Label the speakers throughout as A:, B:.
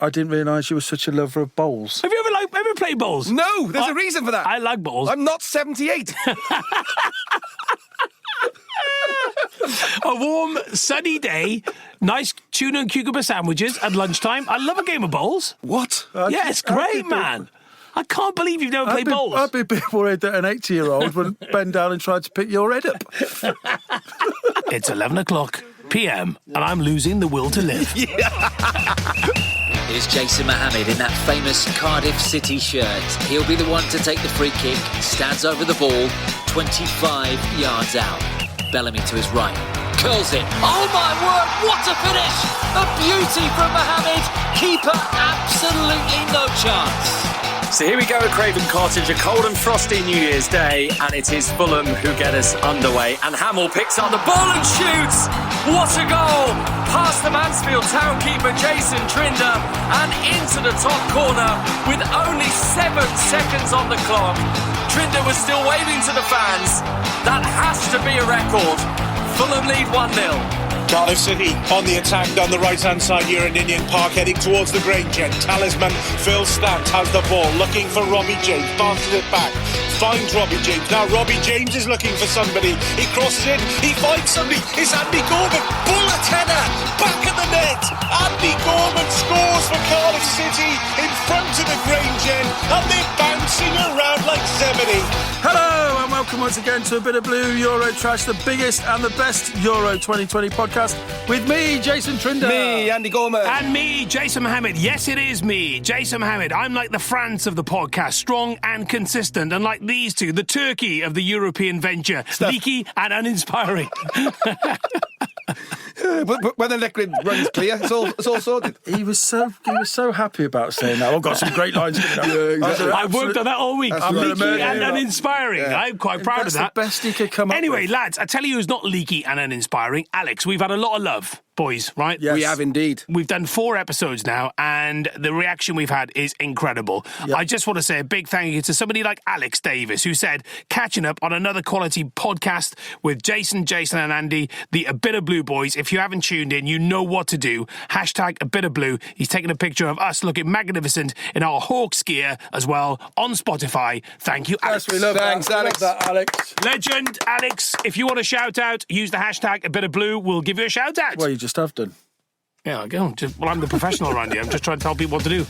A: I didn't realise you were such a lover of bowls.
B: Have you ever played bowls?
C: No, there's a reason for that.
B: I like bowls.
C: I'm not 78.
B: A warm, sunny day, nice tuna and cucumber sandwiches at lunchtime. I love a game of bowls.
C: What?
B: Yeah, it's great, man. I can't believe you've never played bowls.
A: I'd be a bit worried that an 80-year-old would bend down and try to pick your head up.
B: It's 11 o'clock p.m. and I'm losing the will to live.
D: Here's Jason Mohammad in that famous Cardiff City shirt. He'll be the one to take the free kick, stands over the ball, 25 yards out. Bellamy to his right, curls it. Oh my word, what a finish! A beauty from Mohammad. Keeper absolutely no chance.
E: So here we go at Craven Cottage, a cold and frosty New Year's Day, and it is Fulham who get us underway. And Hamill picks up the ball and shoots! What a goal! Past the Mansfield Town keeper Jason Trinder and into the top corner with only 7 seconds on the clock. Trinder was still waving to the fans. That has to be a record. Fulham lead 1-0.
F: Cardiff City on the attack down the right-hand side here in Indian Park, heading towards the Grange end. Talisman Phil Stant has the ball, looking for Robbie James, passes it back, finds Robbie James. Now Robbie James is looking for somebody. He crosses in, he finds somebody. It's Andy Gorman, bullet header, back at the net. Andy Gorman scores for Cardiff City in front of the Grange end, and they're bouncing around like Zebedee.
A: Hello and welcome once again to a bit of Blue Euro Trash, the biggest and the best Euro 2020 podcast with me, Jason Trinder.
C: Me, Andy Gorman.
B: And me, Jason Mohammad. Yes, it is me, Jason Mohammad. I'm like the France of the podcast, strong and consistent, and like these two, the Turkey of the European venture, leaky and uninspiring.
C: But when the liquid runs clear, it's all sorted.
A: He was so happy about saying that. I've got some great lines coming up.
C: Exactly.
B: I've worked on that all week. Leaky and uninspiring.
C: Yeah.
B: I'm quite proud of
A: That's
B: that.
A: the best he could come up
B: Anyway,
A: with.
B: lads, I tell you who's not leaky and uninspiring. Alex, we've had a lot of love, boys, right?
A: Yes.
C: We have indeed.
B: We've done 4 episodes now, and the reaction we've had is incredible.
A: Yep.
B: I just want to say a big thank you to somebody like Alex Davis, who said, catching up on another quality podcast with Jason and Andy, the A Bit of Blue boys. If you haven't tuned in, you know what to do. Hashtag A Bit of Blue. He's taken a picture of us looking magnificent in our Hawks gear as well on Spotify. Thank you, Alex.
A: Yes, we love
C: Thanks,
A: that.
C: Alex.
A: We love that, Alex.
B: Legend, Alex. If you want a shout out, use the hashtag A Bit of Blue. We'll give you a shout out.
A: Well, you just have done.
B: Yeah, I go. Well, I'm the professional around here. I'm just trying to tell people what to do.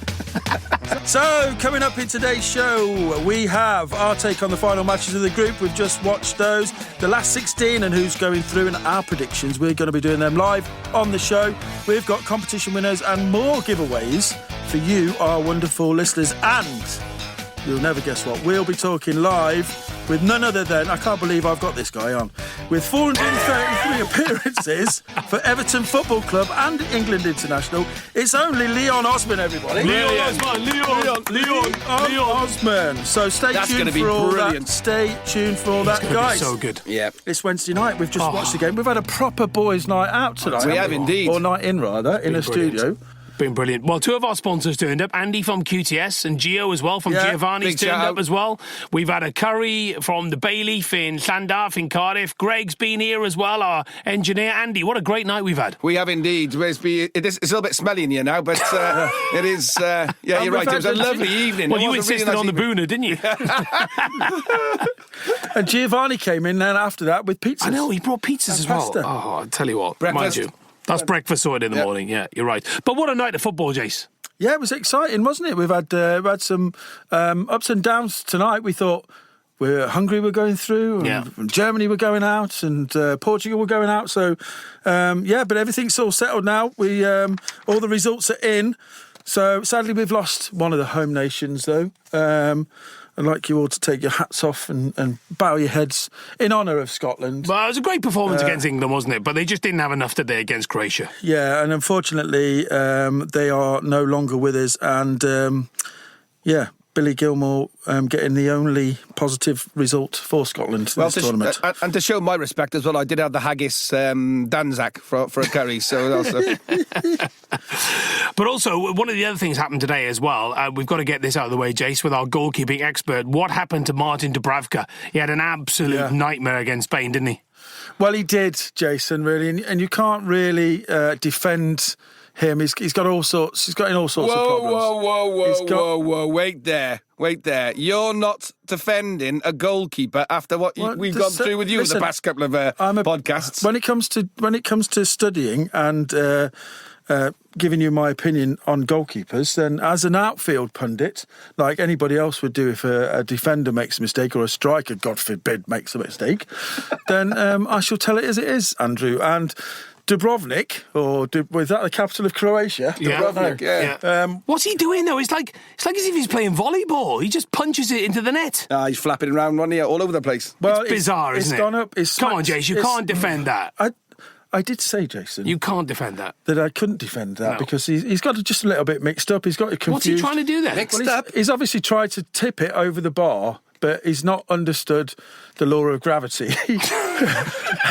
A: So, coming up in today's show, we have our take on the final matches of the group. We've just watched those, the last 16 and who's going through, and our predictions. We're going to be doing them live on the show. We've got competition winners and more giveaways for you, our wonderful listeners. And you'll never guess what, we'll be talking live with none other than, I can't believe I've got this guy on, with 433 appearances for Everton Football Club and England International. It's only Leon Osman, everybody.
B: Leon
A: Osman. So stay
C: That's
A: tuned
C: gonna be
A: for all
C: brilliant.
A: that. Stay tuned for all that,
B: It's gonna be
A: guys.
B: so good.
C: Yeah.
A: It's Wednesday night. We've just watched the game. We've had a proper boys' night out tonight.
C: We
A: haven't
C: have indeed.
A: Or night in, rather, in a
B: brilliant.
A: studio.
B: Been brilliant. Well, 2 of our sponsors turned up. Andy from QTS and Gio as well from
A: Yeah,
B: Giovanni's
C: big
B: turned
C: shout
B: up
C: out.
B: as well. We've had a curry from the Bayleaf in Llandaff in Cardiff. Greg's been here as well, our engineer. Andy, what a great night we've had.
C: We have indeed. It's a little bit smelly in here now, but it is. Yeah, you're right. It was a lovely evening.
B: Well,
C: It
B: you
C: was a really
B: insisted
C: nice
B: on the
C: evening.
B: booner, didn't you?
A: And Giovanni came in then after that with pizzas.
B: I know, he brought pizzas
A: And
B: as well.
A: pasta.
B: Oh, I tell you what.
C: Breakfast.
B: Mind you. That's breakfast sorted in the morning, yeah, you're right. But what a night of football, Jace.
A: Yeah, it was exciting, wasn't it? We've had some ups and downs tonight. We thought Hungary were going through, and Germany were going out, and Portugal were going out. So, but everything's all settled now. We all the results are in. So, sadly, we've lost one of the home nations, though. I'd like you all to take your hats off and bow your heads in honour of Scotland.
B: Well, it was a great performance against England, wasn't it? But they just didn't have enough today against Croatia.
A: Yeah, and unfortunately, they are no longer with us. And, Billy Gilmore getting the only positive result for Scotland this tournament.
C: And to show my respect as well, I did have the haggis Danzak for a curry. So also.
B: But also, one of the other things happened today as well. We've got to get this out of the way, Jace, with our goalkeeping expert. What happened to Martin Dubravka? He had an absolute nightmare against Spain, didn't he?
A: Well, he did, Jason, really. And you can't really defend him. He's got all sorts. He's got in all sorts of problems.
C: Whoa! Wait there. You're not defending a goalkeeper after what we've gone through with you the past couple of podcasts.
A: When it comes to studying and giving you my opinion on goalkeepers, then as an outfield pundit, like anybody else would do if a defender makes a mistake or a striker, God forbid, makes a mistake, then I shall tell it as it is, Andrew. And Dubrovnik, was that the capital of Croatia?
B: Yeah.
C: Dubrovnik, yeah.
B: What's he doing though? It's like as if he's playing volleyball. He just punches it into the net.
C: He's flapping around on here all over the place.
A: Well,
B: It's bizarre, isn't it?
A: It's gone up.
B: Come on, Jace, you can't defend that.
A: I did say, Jason,
B: You can't defend that.
A: that I couldn't defend that
B: No.
A: because he's got it just a little bit mixed up. He's got it confused.
B: What's he trying to do then?
A: He's obviously tried to tip it over the bar, but he's not understood the law of gravity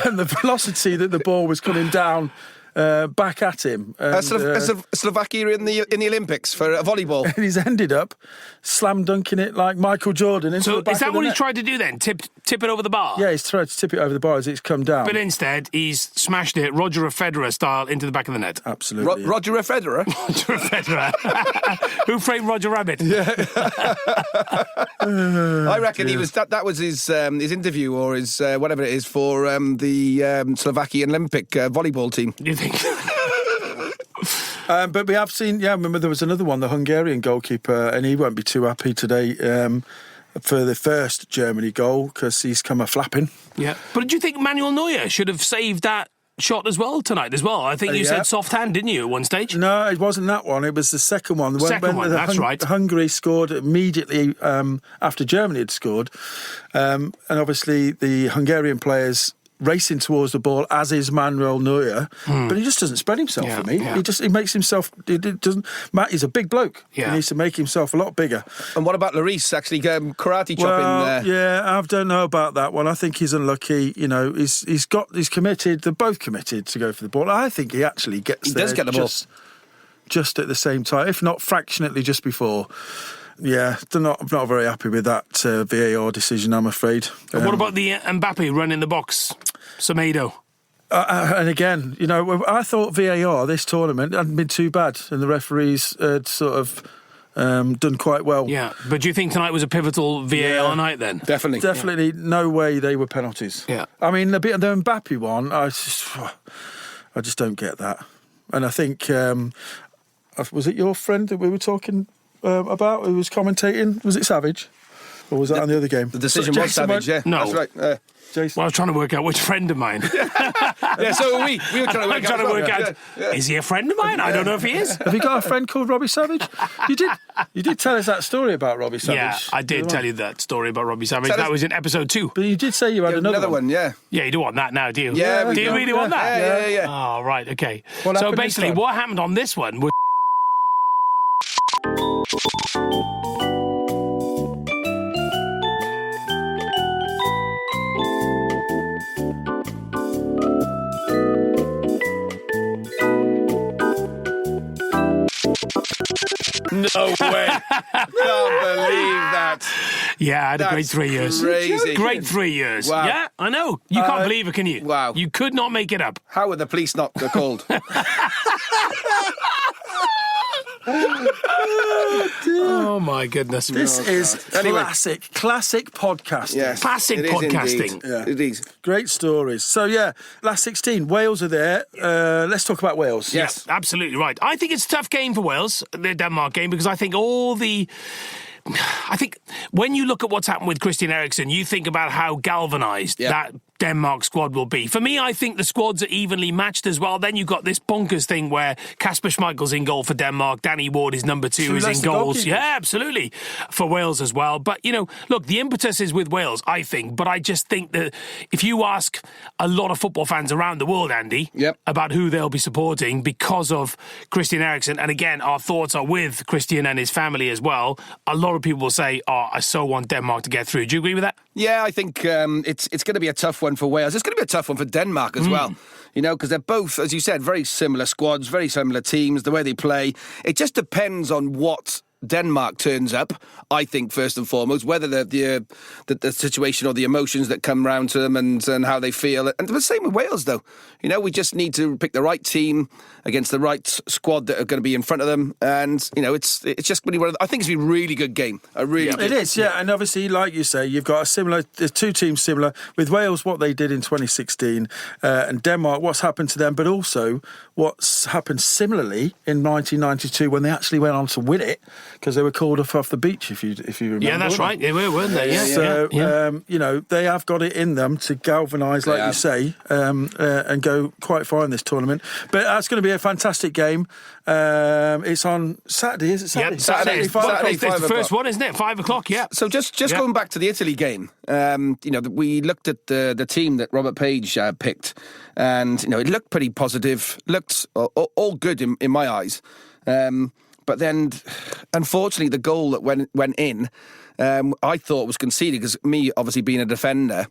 A: and the velocity that the ball was coming down back at him. And,
C: Slovakia in the Olympics for volleyball.
A: and he's ended up slam dunking it like Michael Jordan into
B: So
A: the back
B: is that
A: of the
B: what he
A: net.
B: tried to do then? Tip it over the bar?
A: Yeah, he's tried to tip it over the bar as it's come down.
B: But instead, he's smashed it Roger Federer style into the back of the net.
A: Absolutely.
C: Roger Federer.
B: Roger Federer. Who framed Roger Rabbit?
C: I reckon he was that was his interview or his whatever it is for the Slovakian Olympic volleyball team.
B: You think?
A: But we have seen, remember there was another one, the Hungarian goalkeeper, and he won't be too happy today for the first Germany goal because he's come a-flapping.
B: Yeah. But do you think Manuel Neuer should have saved that shot as well tonight as well? I think you said soft hand, didn't you, at one stage?
A: No, it wasn't that one. It was the second one.
B: That's right.
A: Hungary scored immediately after Germany had scored. And obviously the Hungarian players racing towards the ball, as is Manuel Neuer, but he just doesn't spread himself for me.
B: Yeah.
A: He makes himself. He's a big bloke.
B: Yeah.
A: He needs to make himself a lot bigger.
C: And what about Lloris actually karate chopping?
A: Yeah, I don't know about that one. I think he's unlucky. You know, he's committed. They're both committed to go for the ball. I think he actually gets there.
C: Does get the ball
A: just at the same time, if not fractionally just before. Yeah, I'm not very happy with that VAR decision, I'm afraid.
B: And what about the Mbappe run in the box? Semedo.
A: And again, you know, I thought VAR this tournament hadn't been too bad, and the referees had sort of done quite well.
B: Yeah, but do you think tonight was a pivotal VAR night then?
C: Definitely.
A: No way they were penalties.
B: Yeah.
A: I mean, the Mbappe one, I just don't get that. And I think, was it your friend that we were talking about who was commentating? Was it Savage? Or was that on the other game?
C: The decision was Savage, yeah.
B: No.
C: That's right.
A: Jason?
B: Well, I was trying to work out which friend of mine.
C: Yeah, so were we. We were trying to work out.
B: Is he a friend of mine? I don't know if he is.
A: Have you got a friend called Robbie Savage? You did tell us that story about Robbie Savage.
B: Yeah, I did tell you that story about Robbie Savage. That was in episode 2.
A: But you did say you had another one.
C: Yeah.
B: Yeah, you do want that now, do you?
C: Yeah, we
B: do you
C: do.
B: really want that?
C: Yeah.
B: Oh, right, okay.
A: What
B: So
A: happened this
B: basically,
A: time?
B: what happened on this one was...
C: No way. Can't believe that.
B: Yeah, I had a great
C: That's
B: 3 years.
C: crazy.
B: Great 3 years.
C: Wow.
B: Yeah, I know. You can't believe it, can you?
C: Wow.
B: You could not make it up.
C: How were the police not called?
B: Oh, my goodness.
A: This is
C: Anyway.
A: classic podcasting.
C: Yes.
B: Classic
C: it is
B: podcasting.
C: indeed.
A: Yeah.
C: It is.
A: Great stories. So, last 16, Wales are there. Let's talk about Wales.
C: Yes.
B: Absolutely right. I think it's a tough game for Wales, the Denmark game, because I think when you look at what's happened with Christian Eriksen, you think about how galvanised that Denmark squad will be. For me, I think the squads are evenly matched as well. Then you've got this bonkers thing where Kasper Schmeichel's in goal for Denmark, Danny Ward is number 2, is in goals. Yeah, absolutely. For Wales as well. But, look, the impetus is with Wales, I think. But I just think that if you ask a lot of football fans around the world, Andy, about who they'll be supporting because of Christian Eriksen, and again, our thoughts are with Christian and his family as well, a lot of people will say, I so want Denmark to get through. Do you agree with that?
C: Yeah, I think it's going to be a tough one for Wales. It's going to be a tough one for Denmark as well. Because they're both, as you said, very similar squads, very similar teams, the way they play. It just depends on what Denmark turns up, I think, first and foremost, whether the situation or the emotions that come round to them and how they feel. And the same with Wales, though. You know, we just need to pick the right team against the right squad that are going to be in front of them. And, you know, it's just going to be I think it's going to be a really good game.
A: It is, yeah. And obviously, like you say, you've got there's two teams similar. With Wales, what they did in 2016, and Denmark, what's happened to them, but also what's happened similarly in 1992 when they actually went on to win it because they were called off the beach, if you remember.
B: Yeah, that's right. They were, weren't they? Yeah.
A: So, you know, they have got it in them to galvanise, like you say, and go quite far in this tournament. But that's going to be a fantastic game. It's on Saturday, is it Saturday?
B: Yeah, Saturday.
C: 5 o'clock.
B: It's the first one, isn't it? 5 o'clock, yeah.
C: So just going back to the Italy game, you know, we looked at the team that Robert Page picked, and, you know, it looked pretty positive, looked all good in my eyes. But then, unfortunately, the goal that went in, I thought was conceded because me, obviously being a defender,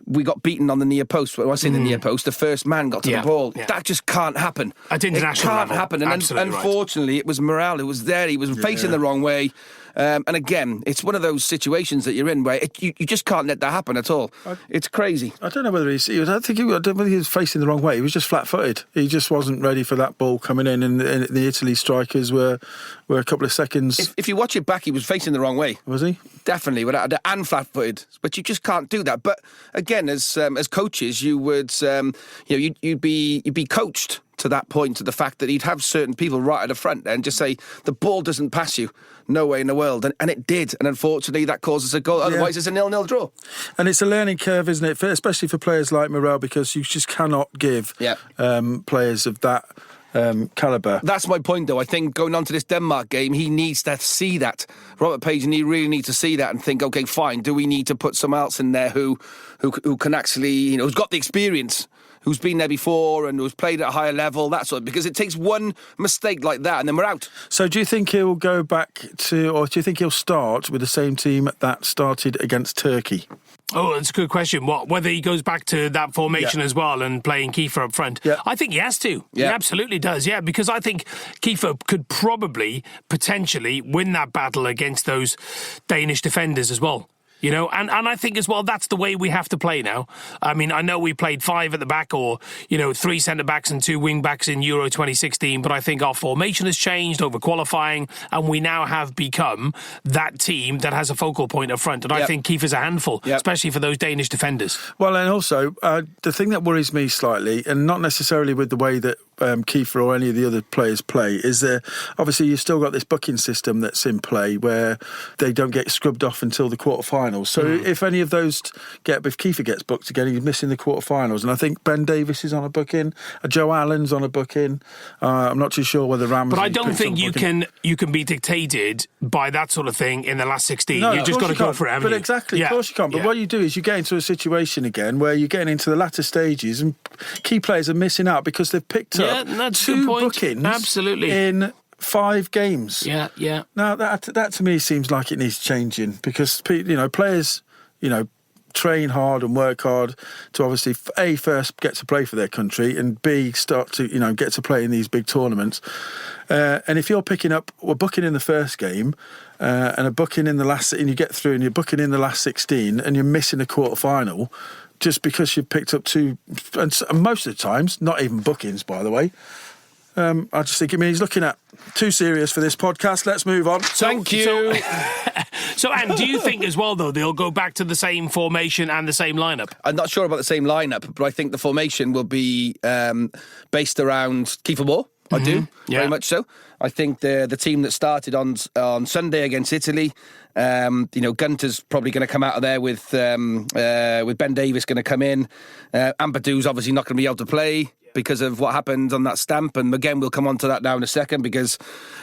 C: we got beaten on the near post. When I say the near post, the first man got to the ball. Yeah. That just can't happen.
B: At international
C: level. It can't happen. And unfortunately, it was Morale who was there. He was facing the wrong way. And again, it's one of those situations that you're in where you just can't let that happen at all. It's crazy.
A: I don't know whether I don't think he was facing the wrong way. He was just flat-footed. He just wasn't ready for that ball coming in, and the Italy strikers were a couple of seconds.
C: If you watch it back, he was facing the wrong way.
A: Was he?
C: Definitely, and flat-footed. But you just can't do that. But again, as coaches, you would, you'd be coached to that point, to the fact that he'd have certain people right at the front and just say, the ball doesn't pass you. No way in the world. And it did. And unfortunately, that causes a goal. Otherwise, it's a 0-0 draw.
A: And it's a learning curve, isn't it? Especially for players like Morel, because you just cannot give players of that calibre.
C: That's my point, though. I think going on to this Denmark game, he needs to see that. Robert Page, and he really needs to see that and think, OK, fine, do we need to put someone else in there who can actually, you know, who's got the experience, who's been there before and who's played at a higher level, that sort of, because it takes one mistake like that and then we're out.
A: So do you think he'll go back to, or do you think he'll start with the same team that started against Turkey?
B: Oh, that's a good question. Whether he goes back to that formation as well and playing Kiefer up front?
A: Yeah.
B: I think he has to. Yeah. He absolutely does, yeah, because I think Kiefer could potentially win that battle against those Danish defenders as well. You know, and I think as well, that's the way we have to play now. I mean, I know we played 5 at the back or, you know, 3 centre-backs and 2 wing-backs in Euro 2016, but I think our formation has changed over qualifying and we now have become that team that has a focal point up front. And I think Kiefer's a handful, especially for those Danish defenders.
A: Well, and also, the thing that worries me slightly, and not necessarily with the way that Kiefer or any of the other players play, is obviously you've still got this booking system that's in play where they don't get scrubbed off until the quarterfinals. So if any of those if Kiefer gets booked again, he's missing the quarterfinals. And I think Ben Davies is on a booking, Joe Allen's on a booking. I'm not too sure whether Ramsey.
B: But I don't think you can be dictated by that sort of thing in the last 16.
A: No,
B: you just got to go for it, haven't
A: you?
B: But
A: exactly, of course you can't. But what you do is you get into a situation again where you're getting into the latter stages and key players are missing out because they've picked up 2 bookings in 5 games.
B: Yeah.
A: Now that to me seems like it needs changing because, you know, players, you know, train hard and work hard to obviously A, first get to play for their country, and B, start to, you know, get to play in these big tournaments. And if you're picking up a booking in the first game and a booking in the last, and you get through and you're booking in the last 16 and you're missing a quarter final just because you've picked up 2, and most of the times not even bookings, by the way. I just think, he's looking at too serious for this podcast. Let's move on.
C: Thank you.
B: So, Anne, do you think as well, though, they'll go back to the same formation and the same lineup?
C: I'm not sure about the same lineup, but I think the formation will be based around Kiefer Moore. I do, very much so. I think the team that started on Sunday against Italy, you know, Gunter's probably going to come out of there with Ben Davies going to come in. Ampadu obviously not going to be able to play because of what happened on that stamp, and again we'll come on to that now in a second, because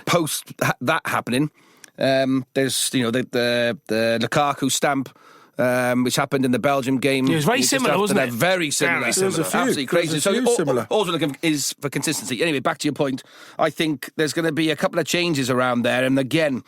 C: post that happening, there's, you know, the Lukaku stamp which happened in the Belgium game.
B: It was very similar, wasn't it?
C: Very similar.
B: Very similar.
A: There's a few.
C: Absolutely crazy.
A: There's a few similar.
C: All we're looking is for consistency. Anyway, back to your point. I think there's going to be a couple of changes around there. And again,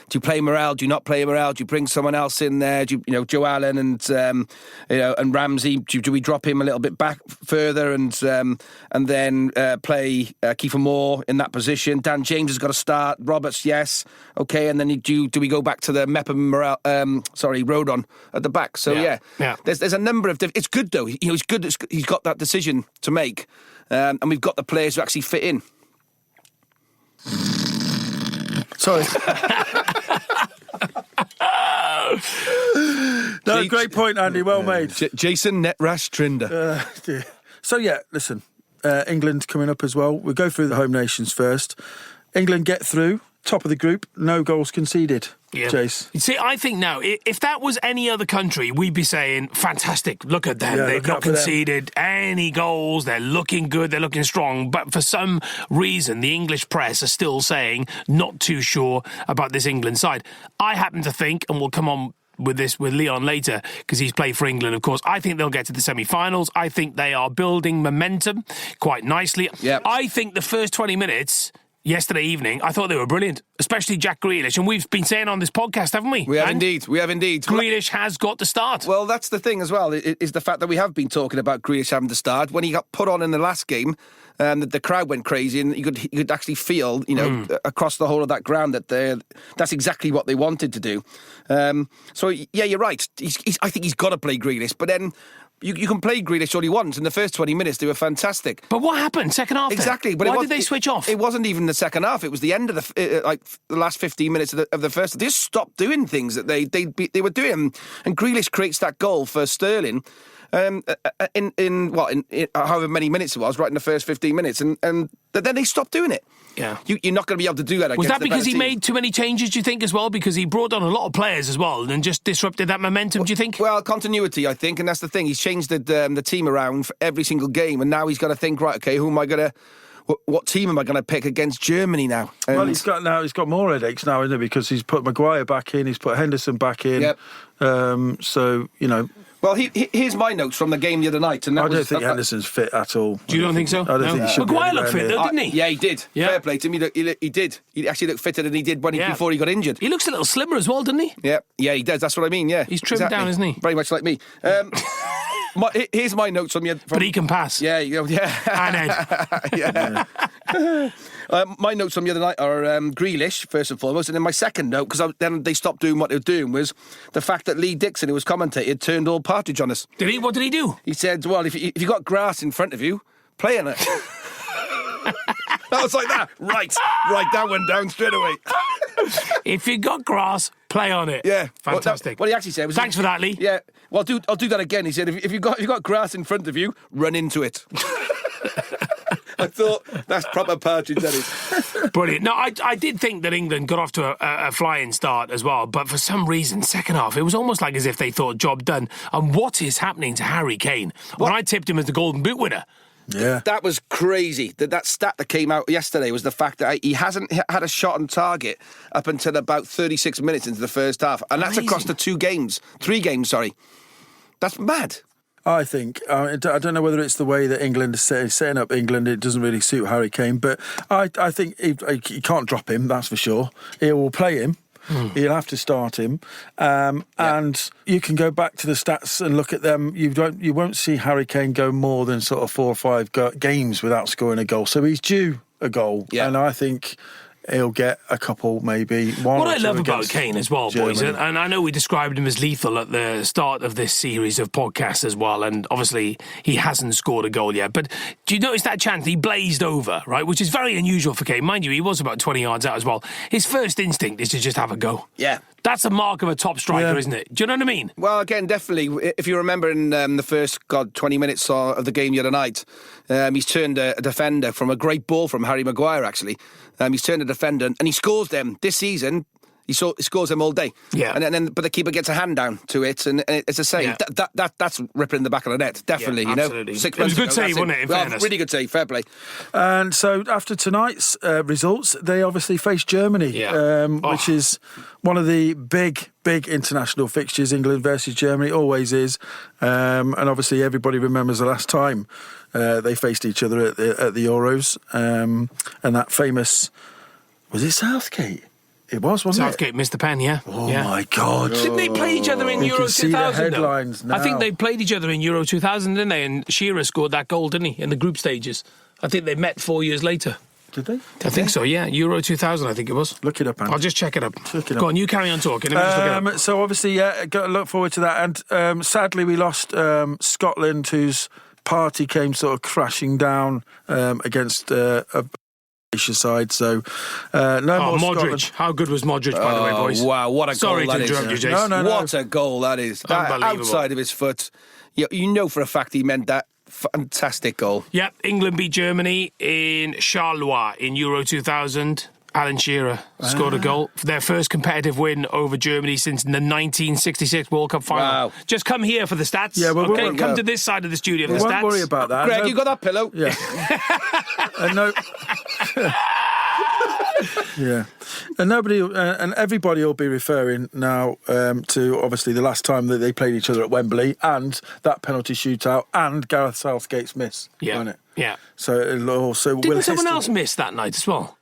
C: do you play Morel? Do you not play Morel? Do you bring someone else in there? Do you, Joe Allen and Ramsey? Do we drop him a little bit back further and then play Kiefer Moore in that position? Dan James has got to start. Roberts, yes, okay. And then do we go back to the Mepham Morel? Rodon at the back. So yeah. There's a number of. It's good though. He's good. He's got that decision to make, and we've got the players who actually fit in. Sorry.
A: No, great point, Andy. Well made.
C: Jason Netrash Trinder.
A: So yeah, listen. England coming up as well. We'll go through the home nations first. England get through. Top of the group, no goals conceded.
B: Yeah.
A: Jace.
B: You see, I think now, if that was any other country, we'd be saying, fantastic, look at them.
A: Yeah,
B: They've not conceded any goals. They're looking good. They're looking strong. But for some reason, the English press are still saying, not too sure about this England side. I happen to think, and we'll come on with this with Leon later, because he's played for England, of course. I think they'll get to the semi-finals. I think they are building momentum quite nicely.
C: Yep.
B: I think the first 20 minutes... yesterday evening, I thought they were brilliant, especially Jack Grealish. And we've been saying on this podcast, haven't we?
C: We have indeed.
B: Grealish has got to start.
C: Well, that's the thing as well, is the fact that we have been talking about Grealish having to start. When he got put on in the last game, the crowd went crazy, and you could actually feel, across the whole of that ground that that's exactly what they wanted to do. So, yeah, you're right. I think he's got to play Grealish, but then... You can play Grealish all you want. In the first 20 minutes, they were fantastic.
B: But what happened? Second half?
C: Exactly. But
B: why did they switch off?
C: It wasn't even the second half. It was the end of the last 15 minutes of the first. They just stopped doing things that they were doing. And Grealish creates that goal for Sterling. In however many minutes it was, right in the first 15 minutes, and then they stopped doing it.
B: Yeah,
C: you're not going to be able to do that.
B: Was that because he made too many changes, do you think, as well? Because he brought on a lot of players as well and just disrupted that momentum, do you think?
C: Well, continuity, I think, and that's the thing. He's changed the team around for every single game, and now he's got to think, right, okay, who am I going to... What team am I going to pick against Germany now?
A: Well, he's got more headaches now, isn't he? Because he's put Maguire back in, he's put Henderson back in.
C: Yep.
A: So,
C: Well, here's my notes from the game the other night. And
A: I don't think Henderson's fit at all.
B: You don't think so?
A: I don't think he should.
B: Maguire looked fit, though, didn't he?
C: Yeah, he did. Yeah. Fair play to him. He did. He actually looked fitter than he did before he got injured.
B: He looks a little slimmer as well, doesn't he?
C: Yeah, he does. That's what I mean, yeah.
B: He's trimmed down, isn't he?
C: Very much like me. Here's my notes from you.
B: But he can pass.
C: Yeah.
B: And Ed.
C: Yeah. My notes from the other night are Grealish, first and foremost, and then my second note, because then they stopped doing what they were doing, was the fact that Lee Dixon, who was commentated, turned all Partridge on us.
B: Did he? What did he do?
C: He said, well, if you got grass in front of you, play on it. I was like that. Right, that went down straight away.
B: If you got grass, play on it.
C: Yeah.
B: Fantastic.
C: What he actually said was...
B: Thanks for that, Lee.
C: Yeah. Well, I'll do that again. He said, if you got grass in front of you, run into it. I thought, that's proper Partridge, that is.
B: Brilliant. No, I did think that England got off to a flying start as well, but for some reason, second half, it was almost like as if they thought job done. And what is happening to Harry Kane? When I tipped him as the Golden Boot winner.
A: Yeah.
C: That was crazy. That stat that came out yesterday was the fact that he hasn't had a shot on target up until about 36 minutes into the first half. And that's across the 3 games, That's mad.
A: I think, I don't know whether it's the way that England is setting up England, it doesn't really suit Harry Kane, but I think he can't drop him, that's for sure. He will play him. You'll have to start him, and you can go back to the stats and look at them. You won't see Harry Kane go more than sort of 4 or 5 games without scoring a goal. So he's due a goal, and I think he'll get a couple, maybe one.
B: What I love about Kane as well, boys, and I know we described him as lethal at the start of this series of podcasts as well, and obviously he hasn't scored a goal yet, but do you notice that chance he blazed over, right, which is very unusual for Kane. Mind you, he was about 20 yards out as well. His first instinct is to just have a go.
C: Yeah.
B: That's a mark of a top striker, isn't it? Do you know what I mean?
C: Well, again, definitely. If you remember in the first 20 minutes of the game the other night, he's turned a defender from a great ball from Harry Maguire, actually. He's turned a defender and he scores them this season. He scores them all day.
B: Yeah.
C: And then but the keeper gets a hand down to it, and it's a save.
B: Yeah.
C: That's ripping in the back of the net, definitely.
B: Yeah, absolutely.
C: You know, 6
B: It was a good
C: months ago,
B: save,
C: that's
B: wasn't it, in fairness?
C: Really good save. Fair play.
A: And so after tonight's results, they obviously face Germany, which is one of the big international fixtures. England versus Germany always is, and obviously everybody remembers the last time they faced each other at the Euros, and that famous, was it Southgate? It was, wasn't
B: Southgate missed the pen, yeah.
A: Oh, my God.
B: Didn't they play each other in
A: You
B: Euro
A: can see
B: 2000?
A: the headlines
B: though?
A: now.
B: I think they played each other in Euro 2000, didn't they? And Shearer scored that goal, didn't he, in the group stages? I think they met 4 years later.
A: Did they?
B: I think so, yeah. Euro 2000, I think it was.
A: Look it up, Andy.
B: I'll just check it up.
A: Check it
B: Go
A: up.
B: on, you carry on talking. Let me just look it up.
A: So obviously, got to look forward to that. And sadly, we lost Scotland, whose party came sort of crashing down against a side. So no more
B: Modric.
A: Scotland.
B: How good was Modric, by the way, boys?
C: Wow, what a
B: Sorry
C: goal
B: to
C: that is.
B: interrupt you, Jason.
A: No.
C: What a goal that is. That
B: Unbelievable.
C: outside of his foot. You know for a fact he meant that. Fantastic goal.
B: Yeah, England beat Germany in Charleroi in Euro 2000. Alan Shearer scored a goal for their first competitive win over Germany since the 1966 World Cup final.
C: Wow.
B: Just come here for the stats.
A: Yeah, well,
B: okay?
A: we'll-
B: Come to this side of the studio for
A: We
B: the
A: won't
B: stats.
A: worry about that.
C: Greg,
A: No-
C: you got that pillow?
A: Yeah. No. Yeah, and nobody and everybody will be referring now to obviously the last time that they played each other at Wembley and that penalty shootout and Gareth Southgate's miss.
B: Yeah,
A: Won't it?
B: yeah.
A: So it'll also
B: Didn't someone
A: history-
B: else miss that night as well?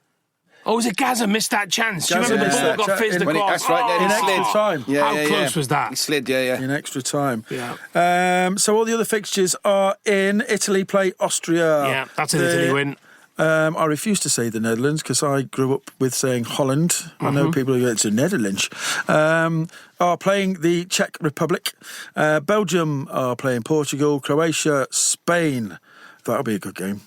B: Oh, was it Gaza missed that chance? Do you
A: Gaza
B: remember the
A: missed
B: ball
A: that
B: got
A: chance
B: fizzed
A: in- when
B: across?
C: That's right, then he
A: in
C: slid.
A: extra time.
B: How close was that?
C: He slid, yeah.
A: In extra time.
B: Yeah.
A: So all the other fixtures are in. Italy play Austria.
B: Yeah, that's an Italy win.
A: I refuse to say the Netherlands because I grew up with saying Holland. I know people who go, it's the Netherlands. Are playing the Czech Republic. Belgium are playing Portugal. Croatia, Spain. That'll be a good game.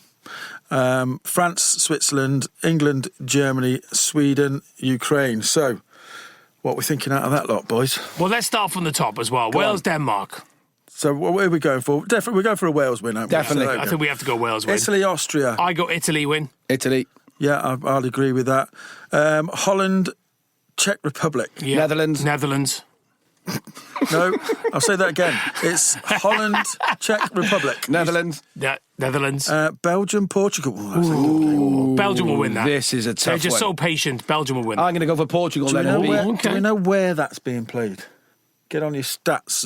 A: France, Switzerland, England, Germany, Sweden, Ukraine. So, what we're thinking out of that lot, boys?
B: Well, let's start from the top as well. Wales, Denmark.
A: So, what are we going for? Definitely, we're going for a Wales win, aren't we?
C: Definitely.
A: So, there we
B: I
A: go.
B: think we have to go Wales win.
A: Italy, Austria.
B: I go Italy win.
C: Italy.
A: Yeah, I'll agree with that. Holland, Czech Republic.
B: Yeah.
C: Netherlands.
A: No, I'll say that again. It's Holland, Czech Republic.
C: Netherlands.
B: Netherlands.
A: Belgium, Portugal. Ooh, that's a good game.
B: Belgium will win that.
C: This is a tough
B: They're just
C: one.
B: so patient. Belgium will win.
C: I'm going to go for Portugal
A: Do we,
C: then.
A: know
C: it'll be-
A: where, do we know where that's being played? Get on your stats.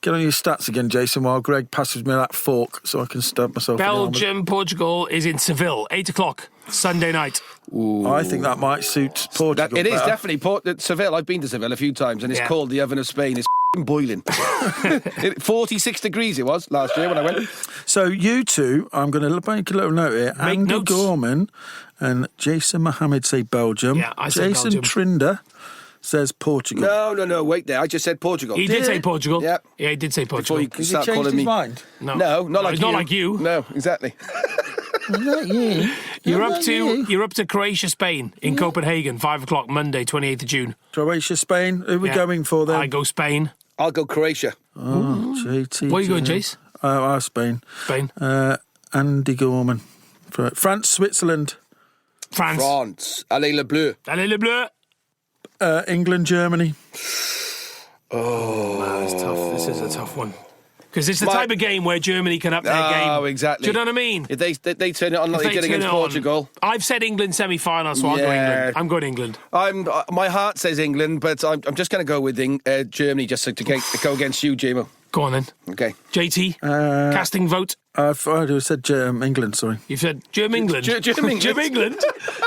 A: Get on your stats again, Jason, while Greg passes me that fork so I can stab myself in the arm.
B: Belgium, Portugal is in Seville, 8 o'clock, Sunday night.
A: I think that might suit Portugal.
C: It is
A: better.
C: definitely Seville. I've been to Seville a few times, and it's
B: Yeah.
C: called the oven of Spain. It's boiling. 46 degrees it was last year when I went.
A: So you two, I'm going to make a little note here.
B: Make
A: Andy
B: notes.
A: Gorman and Jason Mohammad say Belgium.
B: Yeah, I say
A: Jason
B: Belgium.
A: Trinder says Portugal.
C: No, wait there. I just said Portugal.
B: He did say Portugal.
C: Yep.
B: Yeah, he did say Portugal.
C: Before you
A: Has he
C: start
A: changed
C: calling
A: his
C: me.
A: mind?
B: No,
C: No, not like
B: he's
C: you.
B: not like you.
C: No, exactly.
A: Not you.
B: You're
A: Not
B: up
A: like
B: to
A: you.
B: you're up to Croatia, Spain in Copenhagen, 5 o'clock Monday, 28th of June.
A: Croatia, Spain. Who are we
B: Yeah.
A: going for then?
B: I go Spain.
C: I'll go Croatia.
A: JT.
B: Where are you going, Jace?
A: Spain.
B: Spain.
A: Andy Gorman. France, Switzerland.
B: France.
C: France. Allez le bleu.
B: Allez les Bleus.
A: England, Germany.
B: That's tough. This is a tough one. Because it's the type of game where Germany can up their game.
C: Oh, exactly.
B: Do you know what I mean?
C: If they turn it on like
B: If
C: they did
B: turn
C: against
B: it
C: Portugal.
B: on. I've said England semi-final, so I'll go
C: Yeah.
B: England. I'm going England.
C: My heart says England, but I'm just going to go with Germany just to go against you, JMO.
B: Go on then.
C: Okay.
B: JT, casting vote.
A: I said England, sorry.
B: You've said Germ England.
C: Germ England.
B: Germ England.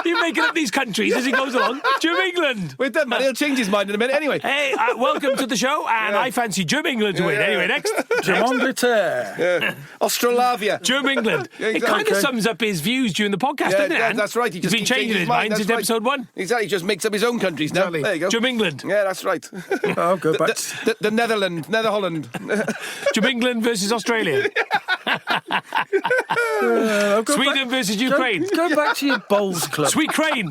B: You're making up these countries as he goes along. Germ England.
C: Wait, that man, he'll change his mind in a minute anyway.
B: Hey, welcome to the show, and I fancy Germ England to win.
C: Yeah.
B: Anyway, next.
A: Angleterre.
C: Australavia.
B: Germ England.
C: Yeah,
B: It
C: exactly.
B: kind of sums up his views during the podcast,
C: Yeah,
B: doesn't it?
C: yeah,
B: Anne?
C: that's right. He
B: He's
C: just
B: been
C: keeps
B: changing his mind
C: That's
B: since
C: right.
B: episode 1.
C: Exactly. He just makes up his own countries now.
B: Exactly.
C: There you go.
B: Germ England.
C: Yeah, that's right.
A: I'll go back.
C: The Netherlands. Netherholland.
B: Germ England versus Australia. Sweden versus Ukraine.
A: Go back to your bowls club.
B: Sweet Crane.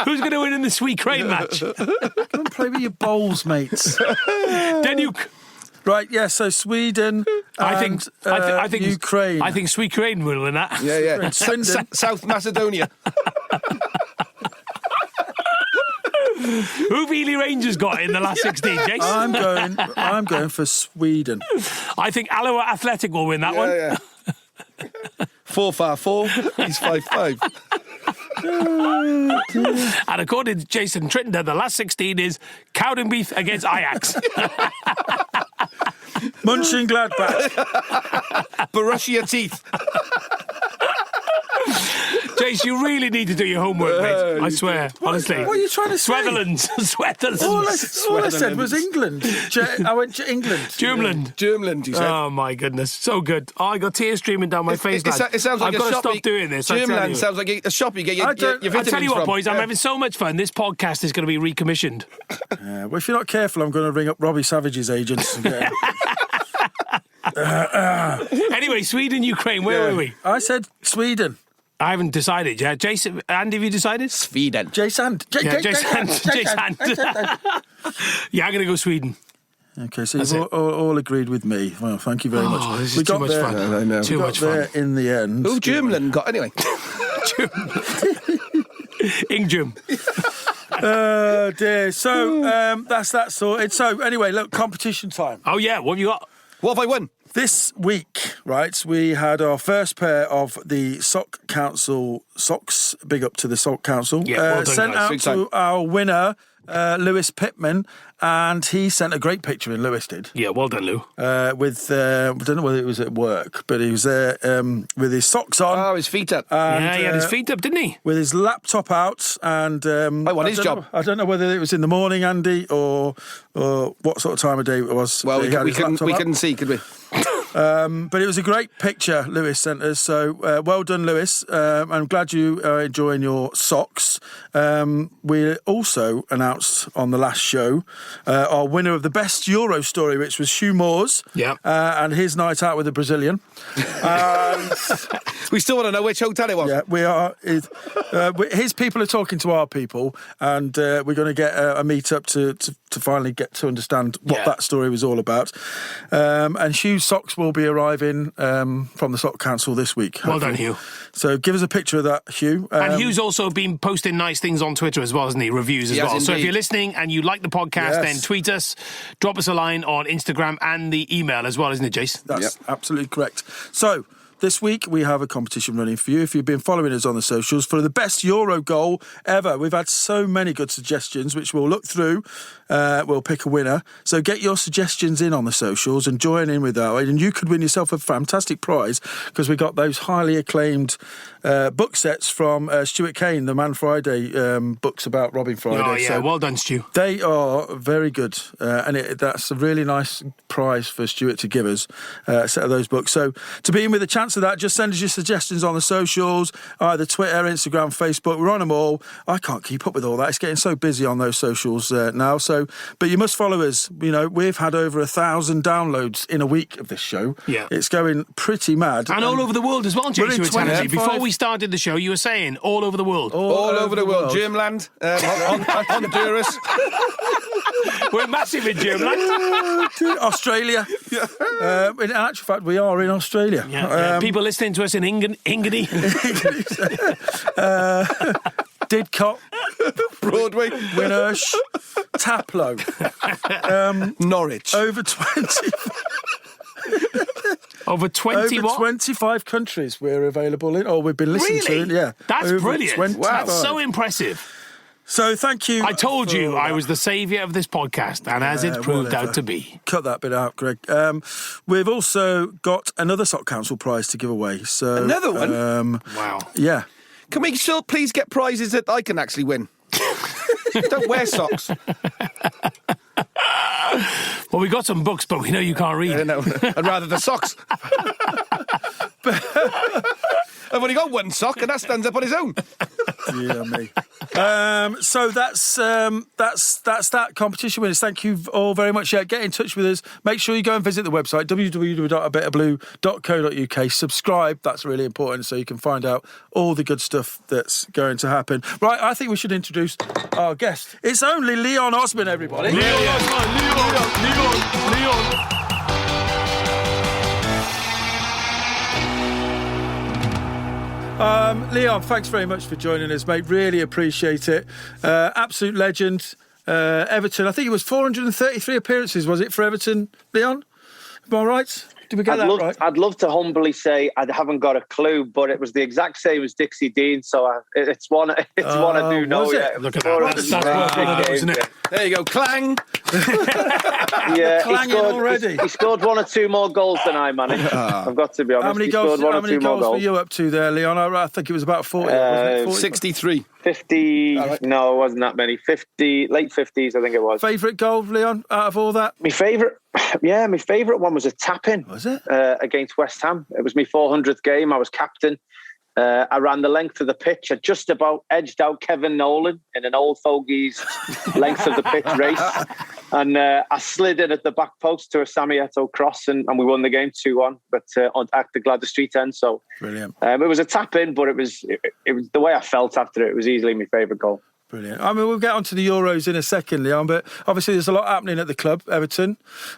B: Who's going to win in the Sweet Crane match?
A: Go and play with your bowls, mates.
B: Danuk.
A: Right, yeah, so Sweden
B: I
A: and
B: think
A: Ukraine.
B: I think Sweet Crane will win that.
C: Yeah.
A: Swindon.
C: South Macedonia.
B: Who've Ely Rangers got in the last 16, Jason?
A: I'm going for Sweden.
B: I think Alloa Athletic will win that one.
C: Yeah. 4-4. He's 5-5.
B: And according to Jason Trinder, the last 16 is Cowdenbeath against Ajax.
A: Mönchengladbach.
C: Brush your teeth.
B: Jace, you really need to do your homework, mate. I swear, honestly.
A: What are you trying to say?
B: Sweatherlands.
A: All I said was England. I went to England.
B: GermLand,
C: you said.
B: Oh, my goodness. So good. Oh, I got tears streaming down my face, lad.
C: It sounds like
B: I've got to stop
C: you,
B: doing this.
C: GermLand sounds like a shop you get your vitamins
B: I'll tell you what,
C: from.
B: boys, I'm having so much fun. This podcast is going to be recommissioned.
A: Well, if you're not careful, I'm going to ring up Robbie Savage's agents and get him.
B: Anyway, Sweden, Ukraine, where were we?
A: I said Sweden.
B: I haven't decided yet. Jason, Andy, have you decided?
C: Sweden.
A: Jason.
B: Jason. Yeah, I'm going to go Sweden.
A: Okay, so you've all agreed with me. Well, thank you very much.
B: This is too much fun.
C: I know.
B: Too much fun.
A: In the end.
C: Who GermLand got anyway?
B: Ingjum.
A: Oh dear. So that's that sorted. So anyway, look, competition time.
B: Oh, yeah. What have you got?
C: What have I won?
A: This week, right, we had our first pair of the Sock Council socks. Big up to the Sock Council.
B: Yeah, well done,
A: sent
B: guys.
A: out to our winner, Lewis Pittman, and he sent a great picture in. Lewis did.
B: Yeah, well done, Lou.
A: With I don't know whether it was at work, but he was there with his socks on.
C: Oh, his feet up.
B: Yeah, he had his feet up, didn't he?
A: With his laptop out, and
C: I won his job.
A: I don't know whether it was in the morning, Andy, or what sort of time of day it was.
C: Well, we couldn't see, could we?
A: But it was a great picture Lewis sent us, so well done, Lewis. I'm glad you are enjoying your socks. We also announced on the last show our winner of the best Euro story, which was Hugh Moore's, and his night out with a Brazilian.
C: We still want to know which hotel it was.
A: Yeah, we are. His people are talking to our people, and we're going to get a meet up to finally get to understand what that story was all about. And Hugh's socks will be arriving from the Sock Council this week.
B: Well done, Hugh.
A: So give us a picture of that, Hugh.
B: And Hugh's also been posting nice things on Twitter as well, hasn't he? Reviews as well. So if you're listening and you like the podcast, then tweet us, drop us a line on Instagram and the email as well, isn't it, Jace?
A: That's absolutely correct. So this week we have a competition running for you. If you've been following us on the socials for the best Euro goal ever, we've had so many good suggestions, which we'll look through. We'll pick a winner. So get your suggestions in on the socials and join in with that. And you could win yourself a fantastic prize because we got those highly acclaimed book sets from Stuart Kane, the Man Friday books about Robin Friday.
B: Oh, yeah.
A: So
B: well done, Stu.
A: they are very good. And that's a really nice prize for Stuart to give us, a set of those books. So to be in with a chance of that, just send us your suggestions on the socials, either Twitter, Instagram, Facebook. We're on them all. I can't keep up with all that. It's getting so busy on those socials now. So, but you must follow us. You know, we've had over 1,000 downloads in a week of this show.
B: Yeah.
A: It's going pretty mad.
B: And all over the world as well, Jason.
A: We're in 25.
B: Before we started the show, you were saying all over the world.
C: All over the world. GermLand, Honduras.
B: We're massive in GermLand.
A: Australia. In actual fact, we are in Australia.
B: People listening to us in England.
A: Didcot,
C: Broadway,
A: Winnersh, Taplow,
C: Norwich.
A: over 20.
B: Over 20
A: Over
B: what?
A: 25 countries we're available in, or we've been listening
B: Really?
A: to. Yeah,
B: That's
A: over
B: brilliant.
A: 25.
B: That's so impressive.
A: So thank you.
B: I told
A: for
B: you I
A: that.
B: was the saviour of this podcast, and as it's proved
A: whatever.
B: out to be.
A: Cut that bit out, Greg. We've also got another Sock Council prize to give away. So
C: Another one?
B: Wow.
A: Yeah.
C: Can we still please get prizes that I can actually win? Don't wear socks.
B: Well, we got some books, but we know you can't read.
C: No, I'd rather the socks. I've only got one sock, and that stands up on his own.
A: Yeah, me. So that's that competition winners. Thank you all very much. Yeah, get in touch with us. Make sure you go and visit the website www.abetterblue.co.uk. Subscribe. That's really important, so you can find out all the good stuff that's going to happen. Right, I think we should introduce our guest. It's only Leon Osman, everybody.
B: Leon Osman, Leon.
A: Leon, thanks very much for joining us, mate. Really appreciate it. Absolute legend. Everton, I think it was 433 appearances, was it, for Everton, Leon? Am I right? Did we get that right?
G: I'd love to humbly say I haven't got a clue, but it was the exact same as Dixie Dean, so it's one I do know.
A: Yeah.
B: Look at that. That's one of those, isn't it?
C: There you go, clang.
G: Yeah,
A: Clanging already.
G: He scored one or two more goals than I managed. I've got to be honest.
A: How many goals were you up to there, Leon? I think it was about 40. Wasn't it?
C: 63.
G: 50. Right. No, it wasn't that many. 50, late 50s, I think it was.
A: Favourite goal, Leon, out of all that?
G: My favourite one was a tap-in.
A: Was it?
G: Against West Ham. It was my 400th game. I was captain. I ran the length of the pitch. I just about edged out Kevin Nolan in an old fogey's length of the pitch race. And I slid in at the back post to a Sammy Eto'o cross and we won the game 2-1, but at the Gladys Street end. So
A: brilliant.
G: It was a tap-in, but it was the way I felt after it. It was easily my favourite goal.
A: Brilliant. I mean, we'll get onto the Euros in a second, Leon, but obviously there's a lot happening at the club, Everton.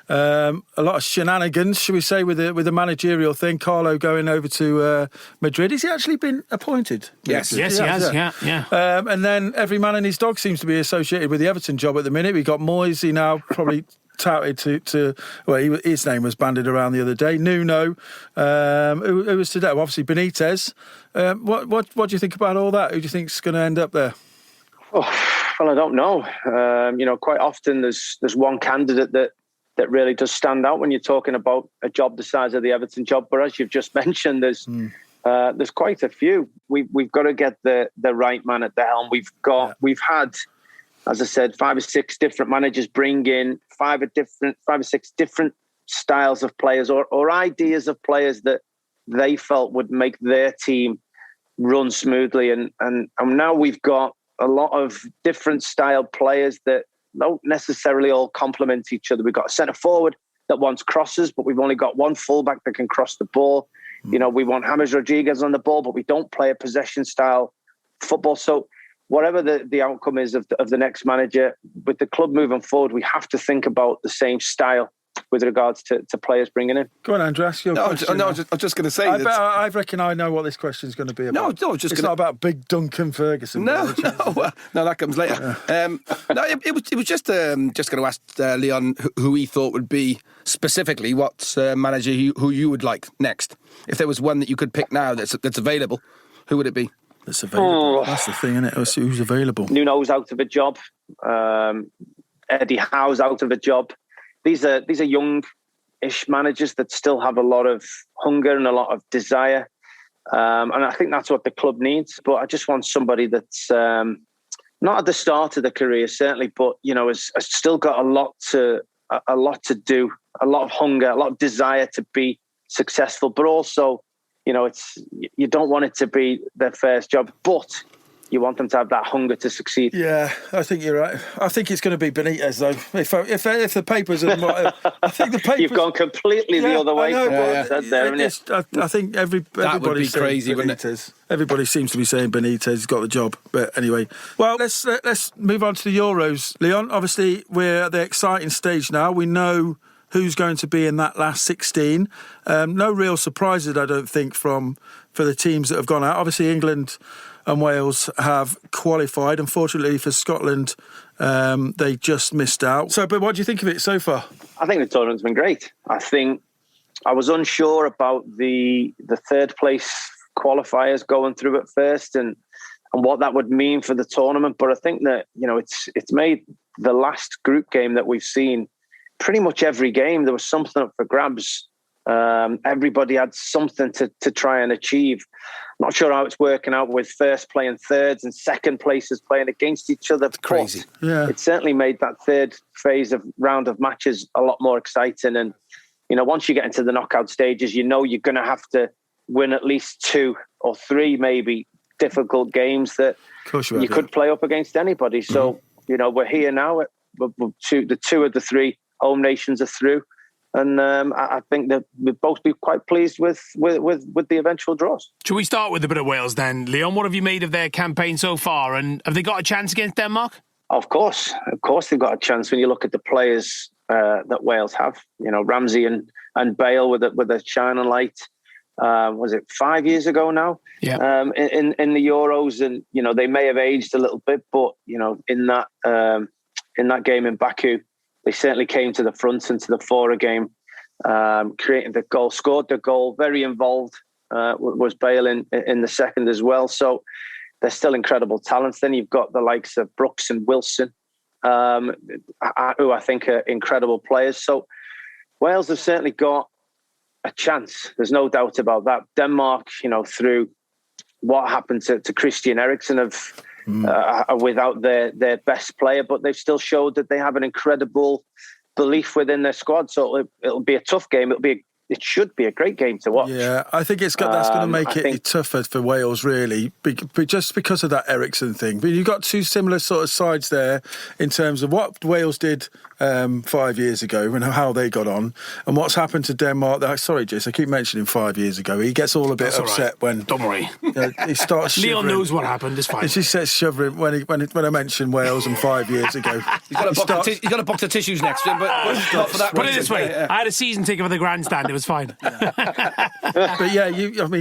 A: A lot of shenanigans, should we say, with the managerial thing. Carlo going over to Madrid. Has he actually been appointed?
B: Yes, he has. Yeah.
A: And then every man and his dog seems to be associated with the Everton job at the minute. We've got Moyes, he now probably touted to his name was banded around the other day. Nuno, who was today? Well, obviously Benitez. What do you think about all that? Who do you think's going to end up there?
G: Well, I don't know. Quite often there's one candidate that really does stand out when you're talking about a job the size of the Everton job. But as you've just mentioned, there's quite a few. We've got to get the right man at the helm. We've had, as I said, 5 or 6 different managers bring in 5 or 6 different styles of players or ideas of players that they felt would make their team run smoothly. And now we've got a lot of different style players that don't necessarily all complement each other. We've got a centre forward that wants crosses, but we've only got one fullback that can cross the ball. We want James Rodriguez on the ball, but we don't play a possession style football. So whatever the outcome is of the next manager, with the club moving forward, we have to think about the same style with regards to players bringing in.
A: Go on, Andrew, ask your question.
C: I was just going to say
A: I reckon I know what this question is going to be about. It's not about big Duncan Ferguson.
C: No, that comes later. It was just going to ask Leon who he thought would be specifically what manager who you would like next. If there was one that you could pick now that's available, who would it be?
A: That's available. That's the thing, isn't it? Who's available?
G: Nuno's out of a job. Eddie Howe's out of a job. These are young-ish managers that still have a lot of hunger and a lot of desire. And I think that's what the club needs. But I just want somebody that's not at the start of the career, certainly, but, has still got a lot to do, a lot of hunger, a lot of desire to be successful. But also, you don't want it to be their first job, but you want them to have that hunger to succeed.
A: Yeah, I think you're right. I think it's going to be Benitez, though. If the papers are... I think the papers...
G: You've gone completely the other way.
A: I think everybody
C: would be crazy, wouldn't it?
A: Everybody seems to be saying Benitez got the job. But anyway, well, let's move on to the Euros, Leon. Obviously, we're at the exciting stage now. We know who's going to be in that last 16. No real surprises, I don't think, for the teams that have gone out. Obviously, England and Wales have qualified. Unfortunately for Scotland, they just missed out. So, but what do you think of it so far?
G: I think the tournament's been great. I think I was unsure about the third place qualifiers going through at first and what that would mean for the tournament. But I think that, it's made the last group game that we've seen, pretty much every game, there was something up for grabs. Everybody had something to try and achieve. Not sure how it's working out with first playing thirds and second places playing against each other.
C: It's crazy.
A: Yeah.
G: It certainly made that third round of matches a lot more exciting. And, once you get into the knockout stages, you're going to have to win at least 2 or 3 maybe difficult games that you could play up against anybody. So, we're here now. The 2 of the 3 home nations are through. And I think that we'll both be quite pleased with the eventual draws.
B: Should we start with a bit of Wales then? Leon, what have you made of their campaign so far? And have they got a chance against Denmark?
G: Of course they've got a chance when you look at the players that Wales have. Ramsey and Bale with a shining light. Was it 5 years ago now?
B: Yeah.
G: In the Euros, and they may have aged a little bit, but in that game in Baku, they certainly came to the front and to the fore again, creating the goal, scored the goal, very involved. Was Bale in the second as well. So they're still incredible talents. Then you've got the likes of Brooks and Wilson, who I think are incredible players. So Wales have certainly got a chance. There's no doubt about that. Denmark, through what happened to Christian Eriksen without their best player, but they've still showed that they have an incredible belief within their squad. So it'll be a tough game. It should be a great game to watch.
A: Yeah, I think that's going to make it tougher for Wales, really, just because of that Eriksen thing. But you've got two similar sort of sides there in terms of what Wales did 5 years ago and how they got on, and what's happened to Denmark. Sorry, Jason, I keep mentioning 5 years ago. He gets all a bit upset when...
B: Don't worry.
A: He starts shivering.
B: Leon knows what happened, it's fine.
A: He just says shivering when I mention Wales and 5 years ago.
C: He's got a box of tissues next to him, but not for that.
B: Put it this way, I had a season ticket for the grandstand. It was fine.
A: But yeah,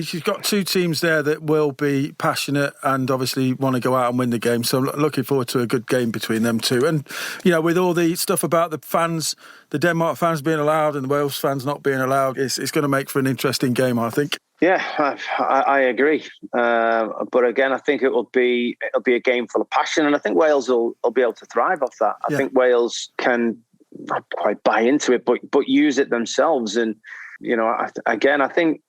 A: she's got two teams there that will be passionate and obviously want to go out and win the game. So I'm looking forward to a good game between them two. And with all the stuff about the fans, the Denmark fans being allowed and the Wales fans not being allowed, it's going to make for an interesting game, I think.
G: Yeah, I agree. But again, I think it'll be a game full of passion, and I think Wales will be able to thrive off that. I think Wales can not quite buy into it, but use it themselves. And I think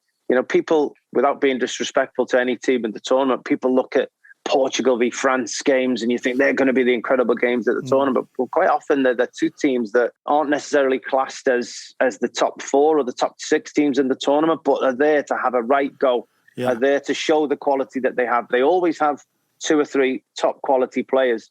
G: people, without being disrespectful to any team in the tournament, people look at Portugal v France games and you think they're going to be the incredible games at the tournament. But quite often they're two teams that aren't necessarily classed as the top four or the top six teams in the tournament, but are there to have a right go, are there to show the quality that they have. They always have two or three top quality players.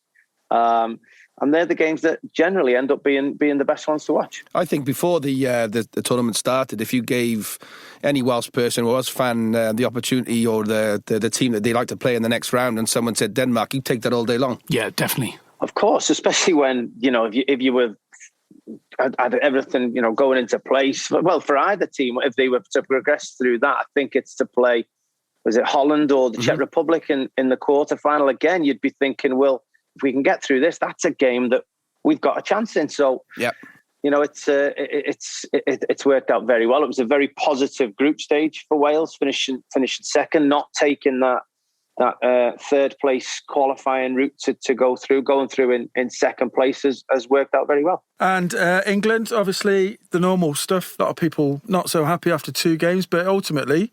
G: And they're the games that generally end up being the best ones to watch.
C: I think before the tournament started, if you gave any Welsh person or Welsh fan the opportunity or the team that they like to play in the next round, and someone said Denmark, you'd take that all day long.
B: Yeah, definitely.
G: Of course, especially when if you were had everything going into place. Well, for either team, if they were to progress through that, I think it's to play. Was it Holland or the Czech Republic in the quarterfinal? Again, you'd be thinking, well, if we can get through this, that's a game that we've got a chance in. So, it's worked out very well. It was a very positive group stage for Wales, finishing second, not taking that third place qualifying route to go through. Going through in second place has worked out very well.
A: And England, obviously, the normal stuff. A lot of people not so happy after two games, but ultimately...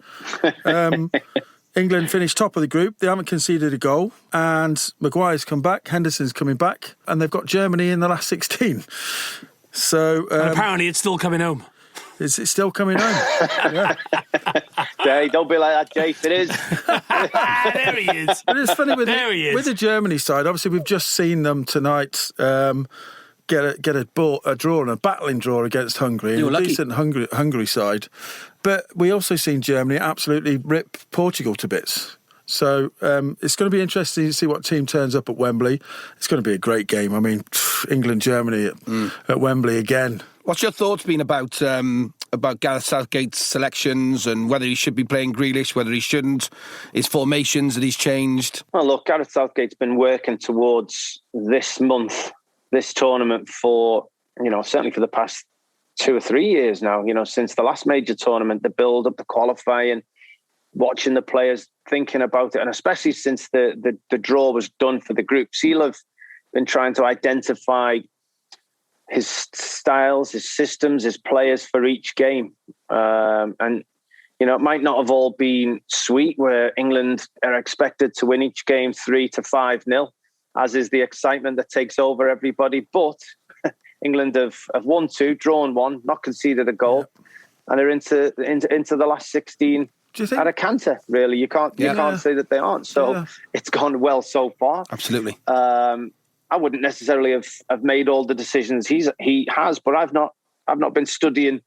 A: England finished top of the group. They haven't conceded a goal. And Maguire's come back. Henderson's coming back. And they've got Germany in the last 16. So
B: and apparently it's still coming home.
A: Is it still coming home? Yeah.
G: Hey, don't be like that, Jason. It is.
B: There he is.
A: But it's funny with the Germany side. Obviously, we've just seen them tonight get a draw and a battling draw against Hungary. A decent Hungary side. But we also seen Germany absolutely rip Portugal to bits. So it's going to be interesting to see what team turns up at Wembley. It's going to be a great game. I mean, England-Germany at Wembley again.
C: What's your thoughts been about Gareth Southgate's selections and whether he should be playing Grealish, whether he shouldn't, his formations that he's changed?
G: Well, look, Gareth Southgate's been working towards this tournament for, certainly for the past 2 or 3 years now, since the last major tournament, the build up, the qualifying, watching the players, thinking about it, and especially since the draw was done for the groups, he'll have been trying to identify his styles, his systems, his players for each game. And it might not have all been sweet where England are expected to win each game 3-5-0, as is the excitement that takes over everybody. But England have won 2, drawn 1, not conceded a goal, and are into the last 16 at a canter. Really, you can't say that they aren't. So it's gone well so far.
C: Absolutely.
G: I wouldn't necessarily have made all the decisions he has, but I've not been studying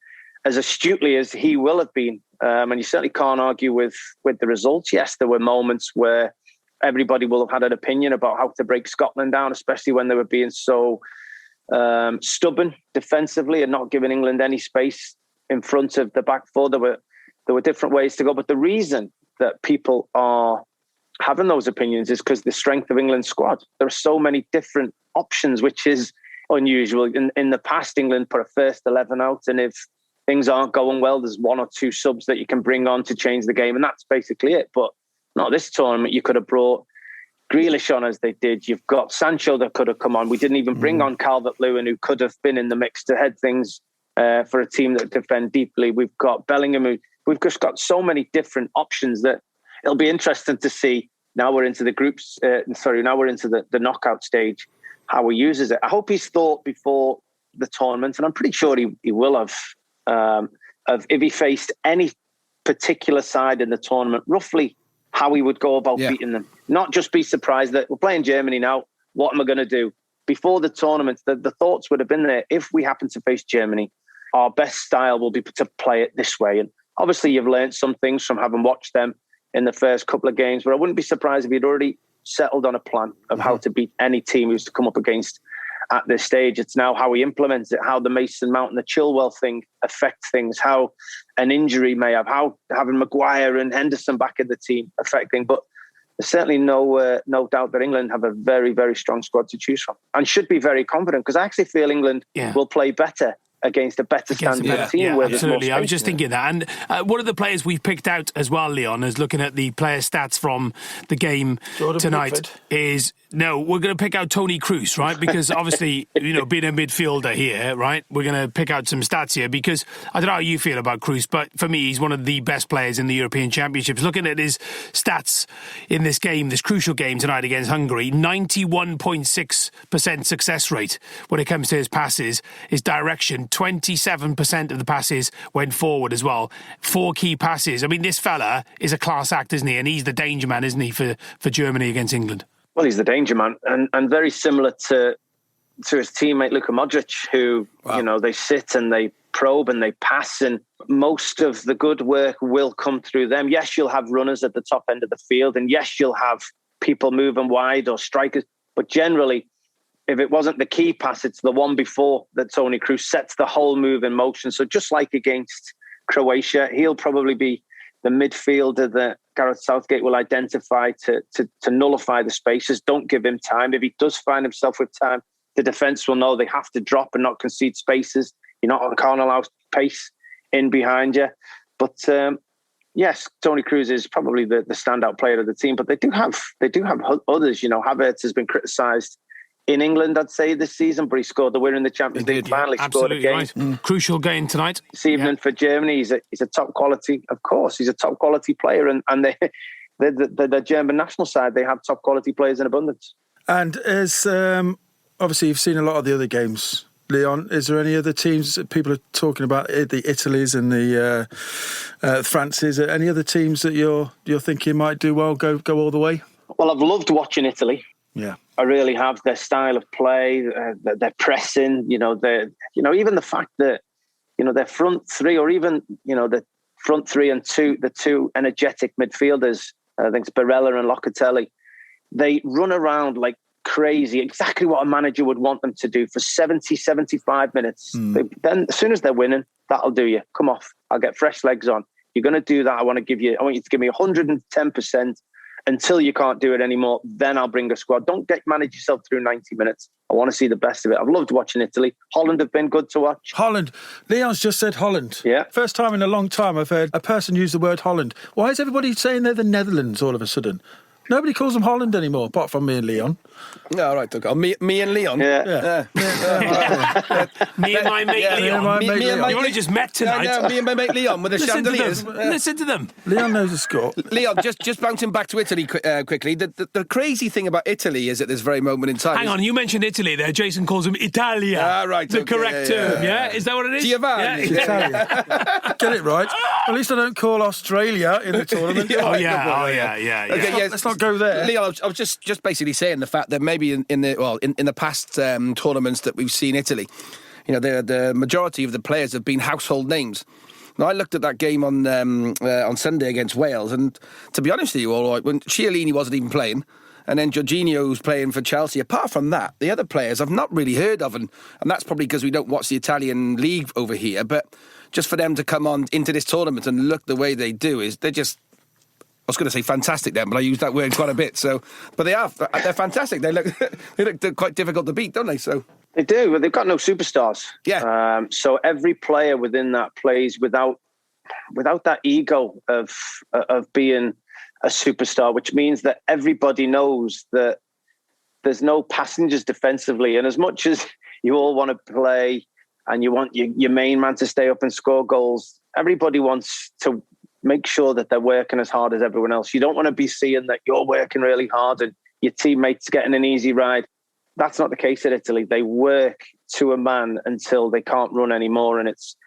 G: as astutely as he will have been. And you certainly can't argue with the results. Yes, there were moments where everybody will have had an opinion about how to break Scotland down, especially when they were being so stubborn defensively and not giving England any space in front of the back four. There were there were different ways to go. But the reason that people are having those opinions is because the strength of England's squad. There are so many different options, which is unusual. In the past, England put a first 11 out, and if things aren't going well, there's one or two subs that you can bring on to change the game, and that's basically it. But not this tournament. You could have brought Grealish on as they did. You've got Sancho that could have come on. We didn't even bring on Calvert-Lewin, who could have been in the mix to head things for a team that defend deeply. We've got Bellingham. We've just got so many different options that it'll be interesting to see. Now we're into the groups. Now we're into the knockout stage. How he uses it. I hope he's thought before the tournament, and I'm pretty sure he will have. Of if he faced any particular side in the tournament, roughly how he would go about beating them. Not just be surprised that we're playing Germany now. What am I going to do? Before the tournament, the thoughts would have been there. If we happen to face Germany, our best style will be to play it this way. And obviously, you've learned some things from having watched them in the first couple of games. But I wouldn't be surprised if he'd already settled on a plan of how to beat any team who's to come up against at this stage. It's now how he implements it, how the Mason Mount and the Chilwell thing affect things, how an injury may have, how having Maguire and Henderson back in the team affect things. But there's certainly no doubt that England have a very, very strong squad to choose from and should be very confident, because I actually feel England will play better against a better standard team.
B: Yeah,
G: where
B: absolutely.
G: I
B: was just thinking that. And one of the players we've picked out as well, Leon, is looking at the player stats from the game tonight is... No, we're going to pick out Toni Kroos, right? Because obviously, being a midfielder here, right? We're going to pick out some stats here because I don't know how you feel about Kroos, but for me, he's one of the best players in the European Championships. Looking at his stats in this game, this crucial game tonight against Hungary, 91.6% success rate when it comes to his passes, his direction, 27% of the passes went forward as well. 4 key passes. I mean, this fella is a class act, isn't he? And he's the danger man, isn't he, for Germany against England?
G: Well, he's the danger man, and very similar to his teammate Luka Modric, who they sit and they probe and they pass, and most of the good work will come through them. Yes, you'll have runners at the top end of the field, and yes, you'll have people moving wide or strikers, but generally, if it wasn't the key pass, it's the one before that Toni Kroos sets the whole move in motion. So just like against Croatia, he'll probably be the midfielder that Gareth Southgate will identify to nullify the spaces. Don't give him time. If he does find himself with time, the defence will know they have to drop and not concede spaces. Can't allow pace in behind you. But yes, Toni Kroos is probably the standout player of the team. But they do have others. Havertz has been criticised in England, I'd say, this season, but he scored the winner in the Champions League final. He scored again.
B: Right. Crucial game tonight.
G: This evening for Germany. He's a top quality, of course. He's a top quality player, and the German national side, they have top quality players in abundance.
A: And as obviously you've seen a lot of the other games, Leon, is there any other teams that people are talking about, the Italys and the Frances? Any other teams that you're thinking might do well, go all the way?
G: Well, I've loved watching Italy.
A: Yeah,
G: I really have. Their style of play, their pressing, even the fact that, their front three, or even, the front three and the two energetic midfielders, I think it's Barella and Locatelli, they run around like crazy, exactly what a manager would want them to do for 70, 75 minutes. Then as soon as they're winning, that'll do you. Come off. I'll get fresh legs on. You're going to do that. I want you to give me 110%. Until you can't do it anymore, then I'll bring a squad. Don't manage yourself through 90 minutes. I want to see the best of it. I've loved watching Italy. Holland have been good to watch.
A: Holland. Leon's just said Holland.
G: Yeah.
A: First time in a long time I've heard a person use the word Holland. Why is everybody saying they're the Netherlands all of a sudden? Nobody calls them Holland anymore, apart from me and Leon.
C: No, all right, okay. Me and Leon?
A: Yeah.
B: Me and my mate Leon. You only just met tonight.
C: No, me and my mate Leon with the chandeliers.
B: Listen to them.
A: Leon knows the score.
C: Leon, just bouncing back to Italy quickly. The crazy thing about Italy is at this very moment in time...
B: Hang on, you mentioned Italy there. Jason calls them Italia.
C: Ah, right.
B: The correct term, yeah? Is that what it is?
C: Giovanni.
B: Yeah.
A: Italian. Get it right. At least I don't call Australia in the tournament.
B: Yeah.
C: Okay,
A: Let's not go there.
C: Leon, I was just basically saying the fact that maybe in the past tournaments that we've seen Italy, the majority of the players have been household names. Now, I looked at that game on Sunday against Wales, and to be honest with you, all right, when Chiellini wasn't even playing, and then Jorginho, who's playing for Chelsea. Apart from that, the other players I've not really heard of, and that's probably because we don't watch the Italian league over here, but just for them to come on into this tournament and look the way they do is they're just... I was going to say fantastic then, but I use that word quite a bit. But they're fantastic. They look quite difficult to beat, don't they? So
G: they do, but they've got no superstars.
C: Yeah.
G: So every player within that plays without that ego of being a superstar, which means that everybody knows that there's no passengers defensively. And as much as you all want to play and you want your main man to stay up and score goals, everybody wants to make sure that they're working as hard as everyone else. You don't want to be seeing that you're working really hard and your teammates getting an easy ride. That's not the case at Italy. They work to a man until they can't run anymore. And it's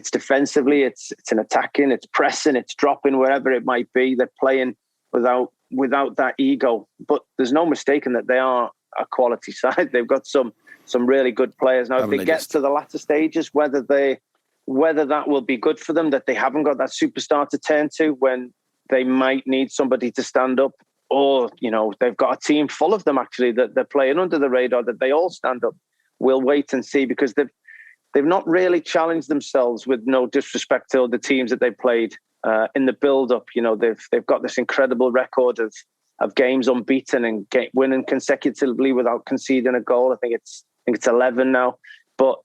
G: defensively, it's an attacking, it's pressing, it's dropping, wherever it might be. They're playing without that ego. But there's no mistaking that they are a quality side. They've got some really good players. Now, if they get to the latter stages, whether that will be good for them, that they haven't got that superstar to turn to when they might need somebody to stand up, or, they've got a team full of them actually that they're playing under the radar, that they all stand up. We'll wait and see, because they've not really challenged themselves, with no disrespect to the teams that they played in the build-up. They've got this incredible record of games unbeaten and winning consecutively without conceding a goal. I think it's 11 now, but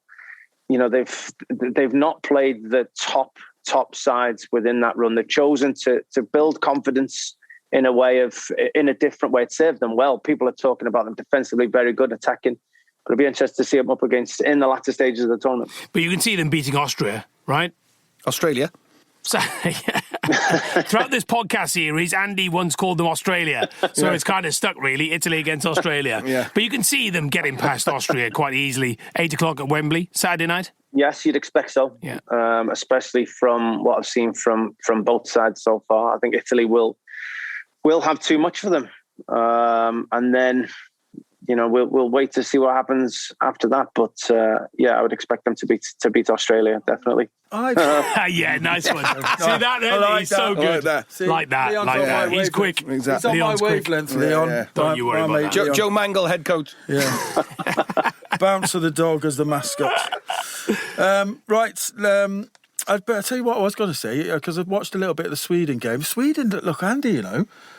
G: they've not played the top sides within that run. They've chosen to build confidence in a different way. It served them well. People are talking about them defensively, very good attacking. But it'll be interesting to see them up against in the latter stages of the tournament.
B: But you can see them beating Austria, right?
C: Australia.
B: So, throughout this podcast series, Andy once called them Australia, so it's kind of stuck really, Italy against Australia.
C: Yeah.
B: But you can see them getting past Austria quite easily. 8 o'clock at Wembley, Saturday night.
G: Yes, you'd expect so.
B: Yeah.
G: Especially from what I've seen from both sides so far. I think Italy will have too much for them, and then we'll wait to see what happens after that. But I would expect them to beat Australia, definitely.
B: Yeah, nice one. See that? He's so good. Like that. He's quick.
C: Exactly.
A: He's on my wavelength, Leon.
C: Yeah.
B: Don't you worry about that.
C: Joe Mangle, head coach.
A: Yeah. Bouncer the dog as the mascot. Right. I'd better tell you what I was going to say, because I've watched a little bit of the Sweden game. Sweden, look, Andy,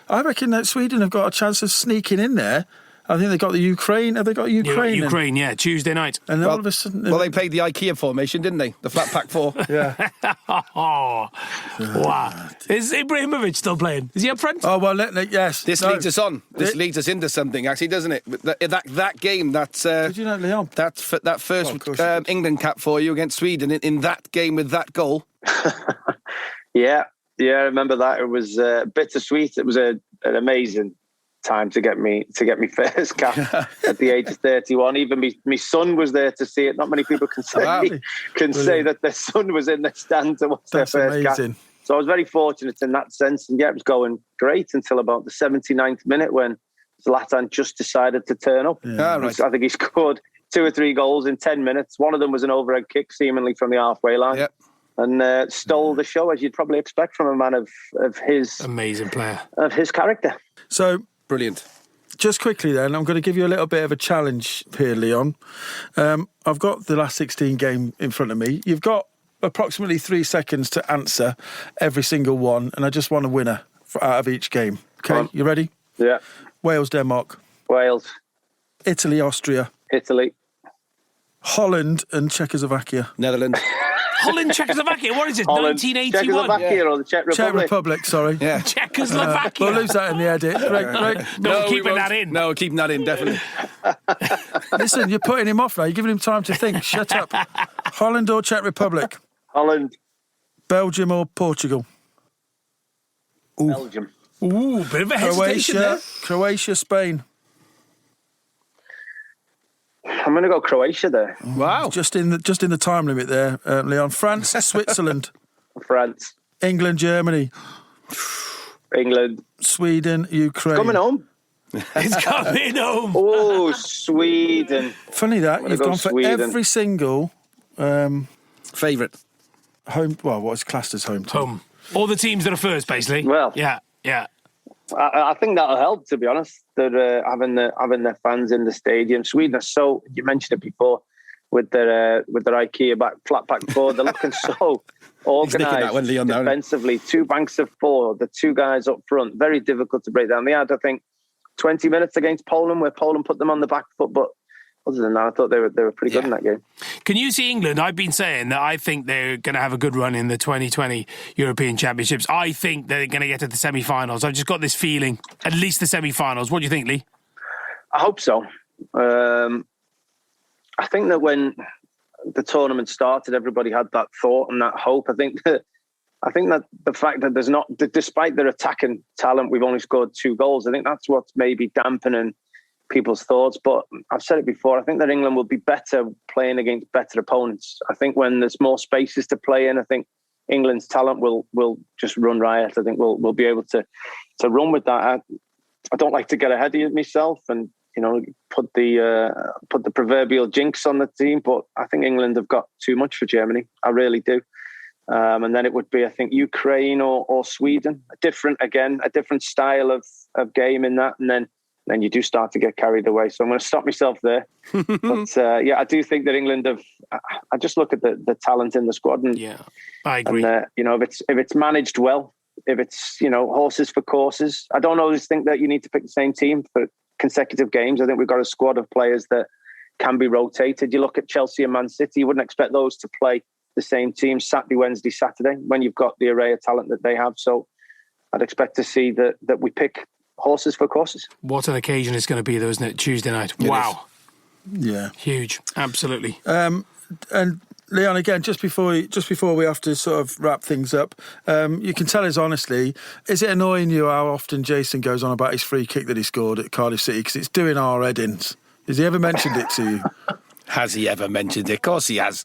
A: I reckon that Sweden have got a chance of sneaking in there. I think they got the Ukraine. Have they got Ukraine?
B: Ukraine, yeah, Tuesday night.
A: And all of a sudden...
C: Well, they played the IKEA formation, didn't they? The flat pack 4.
A: Yeah.
B: Oh, wow. Is Ibrahimovic still playing? Is he up front?
A: Oh, well, yes.
C: This leads us on. This leads us into something, actually, doesn't it? That game, that's...
A: Did you know, Leon?
C: That first England cap for you against Sweden in that game with that goal.
G: Yeah, I remember that. It was bittersweet. It was an amazing time to get me first cap at the age of 31. Even my son was there to see it. Not many people can say that their son was in the stand to watch their first cap. So I was very fortunate in that sense. And it was going great until about the 79th minute when Zlatan just decided to turn up.
C: Yeah, right.
G: I think he scored 2 or 3 goals in 10 minutes. One of them was an overhead kick, seemingly from the halfway line.
C: Yep.
G: And stole the show, as you'd probably expect from a man of his...
B: Amazing player.
G: Of his character.
A: So...
C: Brilliant.
A: Just quickly then, I'm going to give you a little bit of a challenge here, Leon. I've got the last 16 game in front of me. You've got approximately 3 seconds to answer every single one, and I just want a winner out of each game. Okay, you ready?
G: Yeah.
A: Wales, Denmark.
G: Wales.
A: Italy, Austria.
G: Italy.
A: Holland and Czechoslovakia.
C: Netherlands.
B: Holland, Czechoslovakia. What is it?
G: Holland,
B: 1981.
G: Czechoslovakia or the Czech Republic?
A: Czech Republic, sorry.
C: Yeah.
B: Czechoslovakia.
A: We'll lose that in the edit. Great.
B: No, keeping that in.
C: No, keeping that in, definitely.
A: Listen, you're putting him off now. You're giving him time to think. Shut up. Holland or Czech Republic?
G: Holland.
A: Belgium or Portugal?
G: Ooh. Belgium.
B: Ooh, bit of a hesitation there.
A: Croatia, Spain.
G: I'm going to go Croatia there.
C: Wow.
A: Just in the time limit there, Leon. France, Switzerland.
G: France.
A: England, Germany.
G: England.
A: Sweden, Ukraine.
G: Coming home.
B: It's coming home.
G: Oh, Sweden.
A: Funny that. You've gone for
G: Sweden.
A: every single...
C: Favourite.
A: Home. Well, what's classed as home team?
B: Home. All the teams that are first, basically.
G: Well.
B: Yeah.
G: I think that'll help, to be honest. That having their fans in the stadium. Sweden are so. You mentioned it before with their IKEA flat pack forward. They're looking so organised defensively. 2 banks of 4. The 2 guys up front. Very difficult to break down. They had, I think, 20 minutes against Poland where Poland put them on the back foot, but. Other than that, I thought they were pretty good in that game.
B: Can you see England? I've been saying that I think they're going to have a good run in the 2020 European Championships. I think they're going to get to the semi-finals. I've just got this feeling, at least the semi-finals. What do you think, Lee?
G: I hope so. I think that when the tournament started, everybody had that thought and that hope. I think that the fact that there's not, despite their attacking talent, we've only scored 2 goals. I think that's what's maybe dampening people's thoughts. But I've said it before, I think that England will be better playing against better opponents. I think when there's more spaces to play in, I think England's talent will just run riot. I think we'll be able to run with that. I don't like to get ahead of myself and put the proverbial jinx on the team, but I think England have got too much for Germany. I really do. And then it would be, I think, Ukraine or Sweden. A different style of game in that, and then you do start to get carried away. So I'm going to stop myself there. But I do think that England have. I just look at the talent in the squad, and
B: I agree.
G: And, if it's managed well, if it's horses for courses. I don't always think that you need to pick the same team for consecutive games. I think we've got a squad of players that can be rotated. You look at Chelsea and Man City, you wouldn't expect those to play the same team Saturday, Wednesday, Saturday when you've got the array of talent that they have. So I'd expect to see that we pick horses for courses.
B: What an occasion it's going to be, though, isn't it? Tuesday night. Wow.
A: Yeah.
B: Huge. Absolutely.
A: And Leon, again, just before we have to sort of wrap things up, you can tell us honestly, is it annoying you how often Jason goes on about his free kick that he scored at Cardiff City? Because it's doing our head in. Has he ever mentioned it to you?
C: Has he ever mentioned it? Of course he has.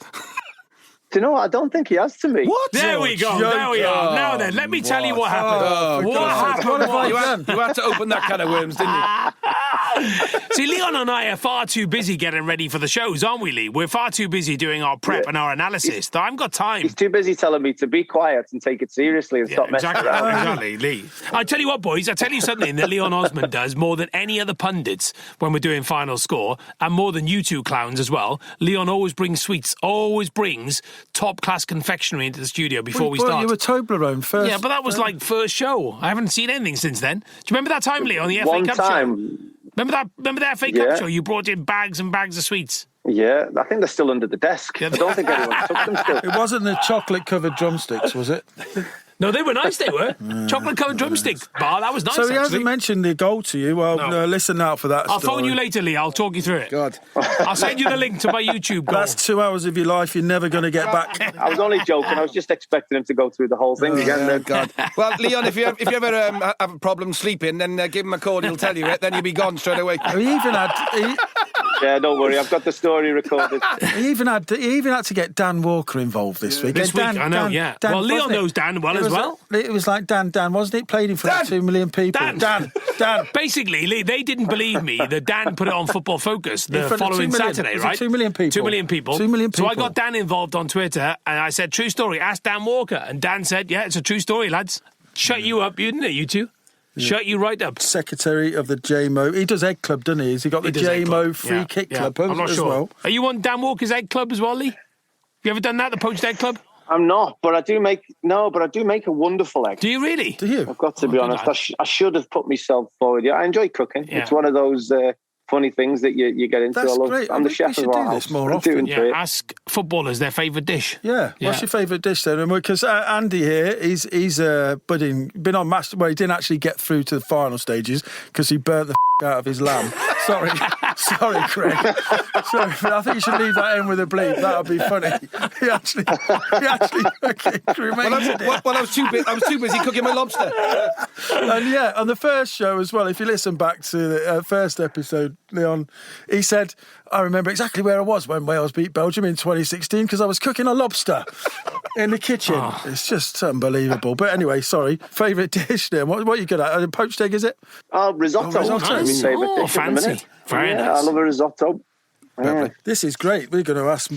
G: Do you know what? I don't think he has to me.
B: What? There we go. There we are. Now then, let me tell you what happened. What happened?
C: You had to open that can of worms, didn't you?
B: See, Leon and I are far too busy getting ready for the shows, aren't we, Lee? We're far too busy doing our prep and our analysis. I haven't got time.
G: He's too busy telling me to be quiet and take it seriously and stop messing around.
B: Exactly, Lee. I tell you what, boys, I tell you something that Leon Osman does more than any other pundits when we're doing Final Score, and more than you two clowns as well. Leon always brings sweets, always brings top-class confectionery into the studio before we start.
A: You were Toblerone first.
B: Yeah, but that was like first show. I haven't seen anything since then. Do you remember that time, Lee, on the FA Cup show? Remember that FA Cup show? You brought in bags and bags of sweets.
G: Yeah, I think they're still under the desk. I don't think anyone took them still.
A: It wasn't the chocolate-covered drumsticks, was it?
B: No, they were nice, they were. Chocolate-covered drumsticks. Bar, that was nice,
A: So he hasn't mentioned the goal to you. Well, no, listen out for that
B: I'll
A: story.
B: phone you later, Lee. I'll talk you through it.
C: God.
B: I'll send you the link to my YouTube goal.
A: That's 2 hours of your life you're never going to get back.
G: I was only joking. I was just expecting him to go through the whole thing again.
C: God. Well, Leon, if you ever have a problem sleeping, then give him a call. He'll tell you it. Then you'll be gone straight away.
A: He even had...
G: Yeah, don't worry. I've got the story recorded.
A: He even had to get Dan Walker involved this week.
B: This week, I know, Dan, well, Leon knows Dan well as well.
A: It was like Dan, wasn't it? Played in front of 2 million people.
B: Dan. Basically, Lee, they didn't believe me that Dan put it on Football Focus the following Saturday, right?
A: 2 million people.
B: 2 million people.
A: 2 million people.
B: So I got Dan involved on Twitter and I said, true story, ask Dan Walker. And Dan said, yeah, it's a true story, lads. Shut you up, didn't it, you two? Yeah. Shut you right up. Secretary
A: of the JMO. He does Egg Club, doesn't he? Has he got the JMO Free Kick Club
B: I'm not
A: as
B: sure.
A: well?
B: Are you on Dan Walker's Egg Club as well, Lee? Have you ever done that, the Poached Egg Club?
G: I'm not, but I do make a wonderful egg.
B: Do you really?
A: Do you?
G: I've got to be honest. I should have put myself forward. Yeah, I enjoy cooking. Yeah. It's one of those funny things that you get into.
A: That's great.
G: I'm the chef as well.
A: Do this more often.
B: Ask footballers their favourite dish.
A: Yeah. What's your favourite dish then? Because Andy here, he's been on match. Well, he didn't actually get through to the final stages because he burnt the out of his lamb. Sorry, Craig. Sorry, but I think you should leave that in with a bleep. That would be funny. He actually cremated it.
C: Well, I was too busy cooking my lobster.
A: And on the first show as well, if you listen back to the first episode, Leon, he said, I remember exactly where I was when Wales beat Belgium in 2016 because I was cooking a lobster in the kitchen. Oh. It's just unbelievable. But anyway, sorry. Favourite dish then? What are you good at? Poached egg, is it?
G: Risotto.
B: Nice.
G: Fancy.
B: Very nice.
G: I love a risotto.
A: This is great. We're going to ask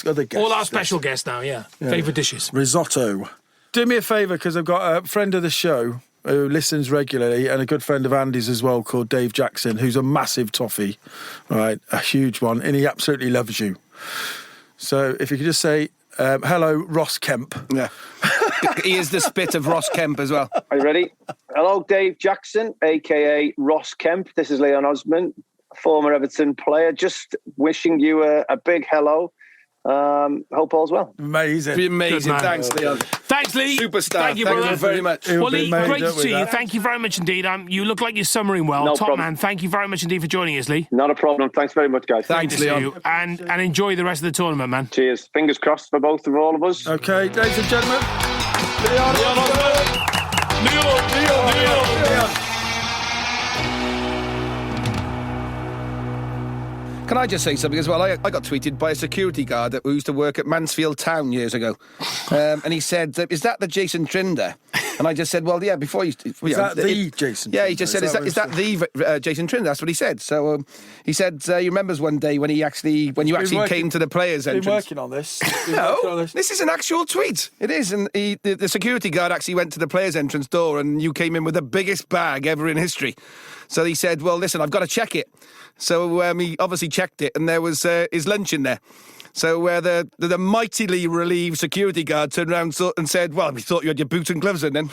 A: other guests.
B: All our special guests now, yeah. Favourite dishes.
A: Risotto. Do me a favour, because I've got a friend of the show, who listens regularly, and a good friend of Andy's as well, called Dave Jackson, who's a massive Toffee, right? A huge one, and he absolutely loves you. So if you could just say, hello, Ross Kemp.
C: Yeah. He is the spit of Ross Kemp as well.
G: Are you ready? Hello, Dave Jackson, a.k.a. Ross Kemp. This is Leon Osman, former Everton player. Just wishing you a big hello. Hope all's well.
A: Amazing.
C: Amazing. Thanks, Leon.
B: Thanks, Lee.
C: Superstar.
B: Thank you,
C: Thank
B: brother.
C: you very much.
B: Well, Lee, great to see you. Thank you very much indeed. You look like you're summering well.
G: No
B: Top
G: problem.
B: man. Thank you very much indeed for joining us, Lee.
G: Not a problem. Thanks very much, guys.
C: Thanks,
B: Great to see
C: Leon.
B: you. And enjoy the rest of the tournament, man.
G: Cheers. Fingers crossed for all of us.
A: Okay, ladies and gentlemen, Leon Osman.
C: Can I just say something as well? I got tweeted by a security guard who used to work at Mansfield Town years ago. And he said, is that the Jason Trinder? And I just said, well, yeah, before you...
A: Is that the Jason
C: Yeah,
A: Trinder?
C: he just said, is that the Jason Trinder? That's what he said. So he said, he remembers one day when you actually came to the players' entrance.
A: Been working on this.
C: No, this is an actual tweet. It is. And the security guard actually went to the players' entrance door and you came in with the biggest bag ever in history. So he said, well, listen, I've got to check it. So he obviously checked it and there was his lunch in there. So the mightily relieved security guard turned around and said, well, we thought you had your boots and gloves in then.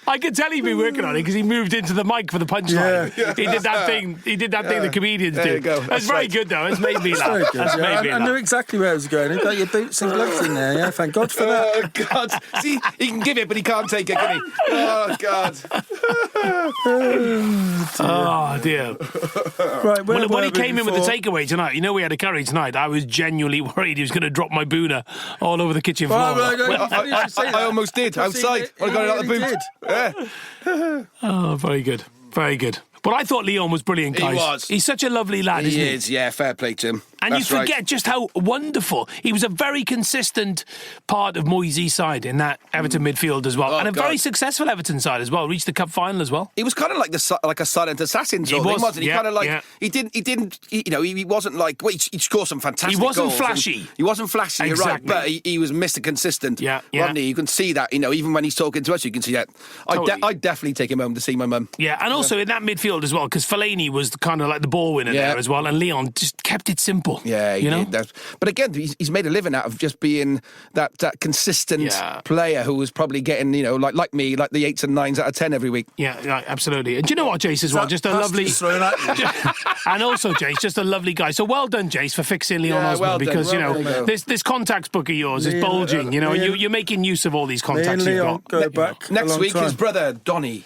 B: I could tell he'd been working on it because he moved into the mic for the punchline.
A: Yeah.
B: He did that thing. He did that thing the comedians do.
C: There you go.
B: That's very good, though. It's made me laugh.
A: Very good.
B: That's made me
A: I knew
B: laugh.
A: exactly where it was going. You got your boots and gloves in there, yeah? Thank God for that.
C: Oh, God. See, he can give it, but he can't take it, can he? Oh, God.
B: Oh, dear.
A: Right, where
B: When
A: were
B: he
A: we
B: came in with the
A: before?
B: takeaway tonight, you know we had a curry tonight, I was genuinely worried he was going to drop my boona all over the kitchen floor.
C: I almost did, outside. When I got it out of the boot. Yeah.
B: Oh, very good. Very good. But I thought Leon was brilliant, guys.
C: He was.
B: He's such a lovely lad, isn't he?
C: He is, yeah, fair play to him.
B: And
C: That's
B: you
C: right.
B: forget just how wonderful. He was a very consistent part of Moyes' side in that Everton midfield as well.
C: Oh,
B: and a
C: God.
B: very successful Everton side as well. Reached the cup final as well.
C: He was kind of like a silent assassin sort of thing, wasn't he?
B: Yeah,
C: Kind of like
B: yeah.
C: he wasn't like he scored some fantastic
B: He wasn't
C: goals
B: flashy.
C: and He wasn't flashy, you're right,
B: Exactly.
C: but he was Mr. Consistent.
B: Yeah.
C: Wasn't he? You can see that, even when he's talking to us, you can see that.
B: Totally.
C: I'd definitely take him home to see my mum.
B: Yeah, and also in that midfield as well, because Fellaini was kind of like the ball winner
C: Yeah.
B: there as well, and Leon just kept it simple.
C: Yeah, he
B: you know.
C: did. But again, he's made a living out of just being that consistent
B: Yeah.
C: player who was probably getting, like me, like the 8s and 9s out of 10 every week.
B: Yeah, absolutely. And do you know what, Jace, as well? Just a lovely...
A: thrown at you.
B: And also, Jace, just a lovely guy. So well done, Jace, for fixing Leon
C: Yeah,
B: Osman,
C: well done,
B: because,
C: well done.
B: this contacts book of yours is
A: Leon,
B: bulging.
A: Leon-
B: You're making use of all these
A: Me and
B: contacts you've
A: Leon
B: got.
A: go back a
C: Next
A: long
C: week,
A: time.
C: his brother, Donny.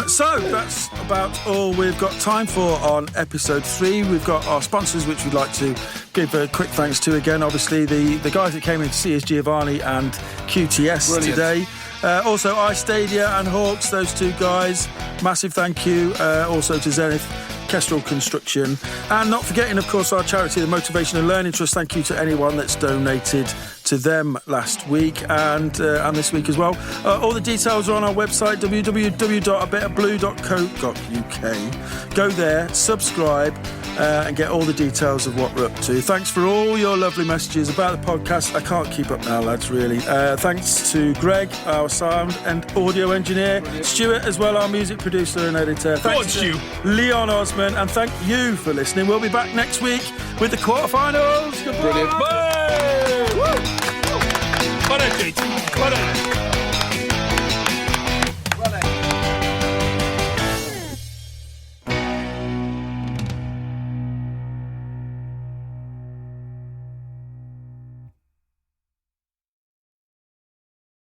A: So that's about all we've got time for on episode 3. We've got our sponsors, which we'd like to give a quick thanks to again. Obviously, the guys that came in to see us, Giovanni and QTS
C: Brilliant.
A: today. Also, iStadia and Hawks, those two guys. Massive thank you. Also to Zenith Kestrel Construction. And not forgetting, of course, our charity, the Motivation and Learning Trust. Thank you to anyone that's donated to them last week and this week as well. All the details are on our website, www.abetterblue.co.uk. Go there, subscribe, and get all the details of what we're up to. Thanks for all your lovely messages about the podcast. I can't keep up now, lads, really. Thanks to Greg, our sound and audio engineer, Stuart as well, our music producer and editor. Thanks to Leon Osman, and thank you for listening. We'll be back next week with the quarterfinals. Goodbye.
C: Brilliant.
B: Bye! Well done, Jace. Well done.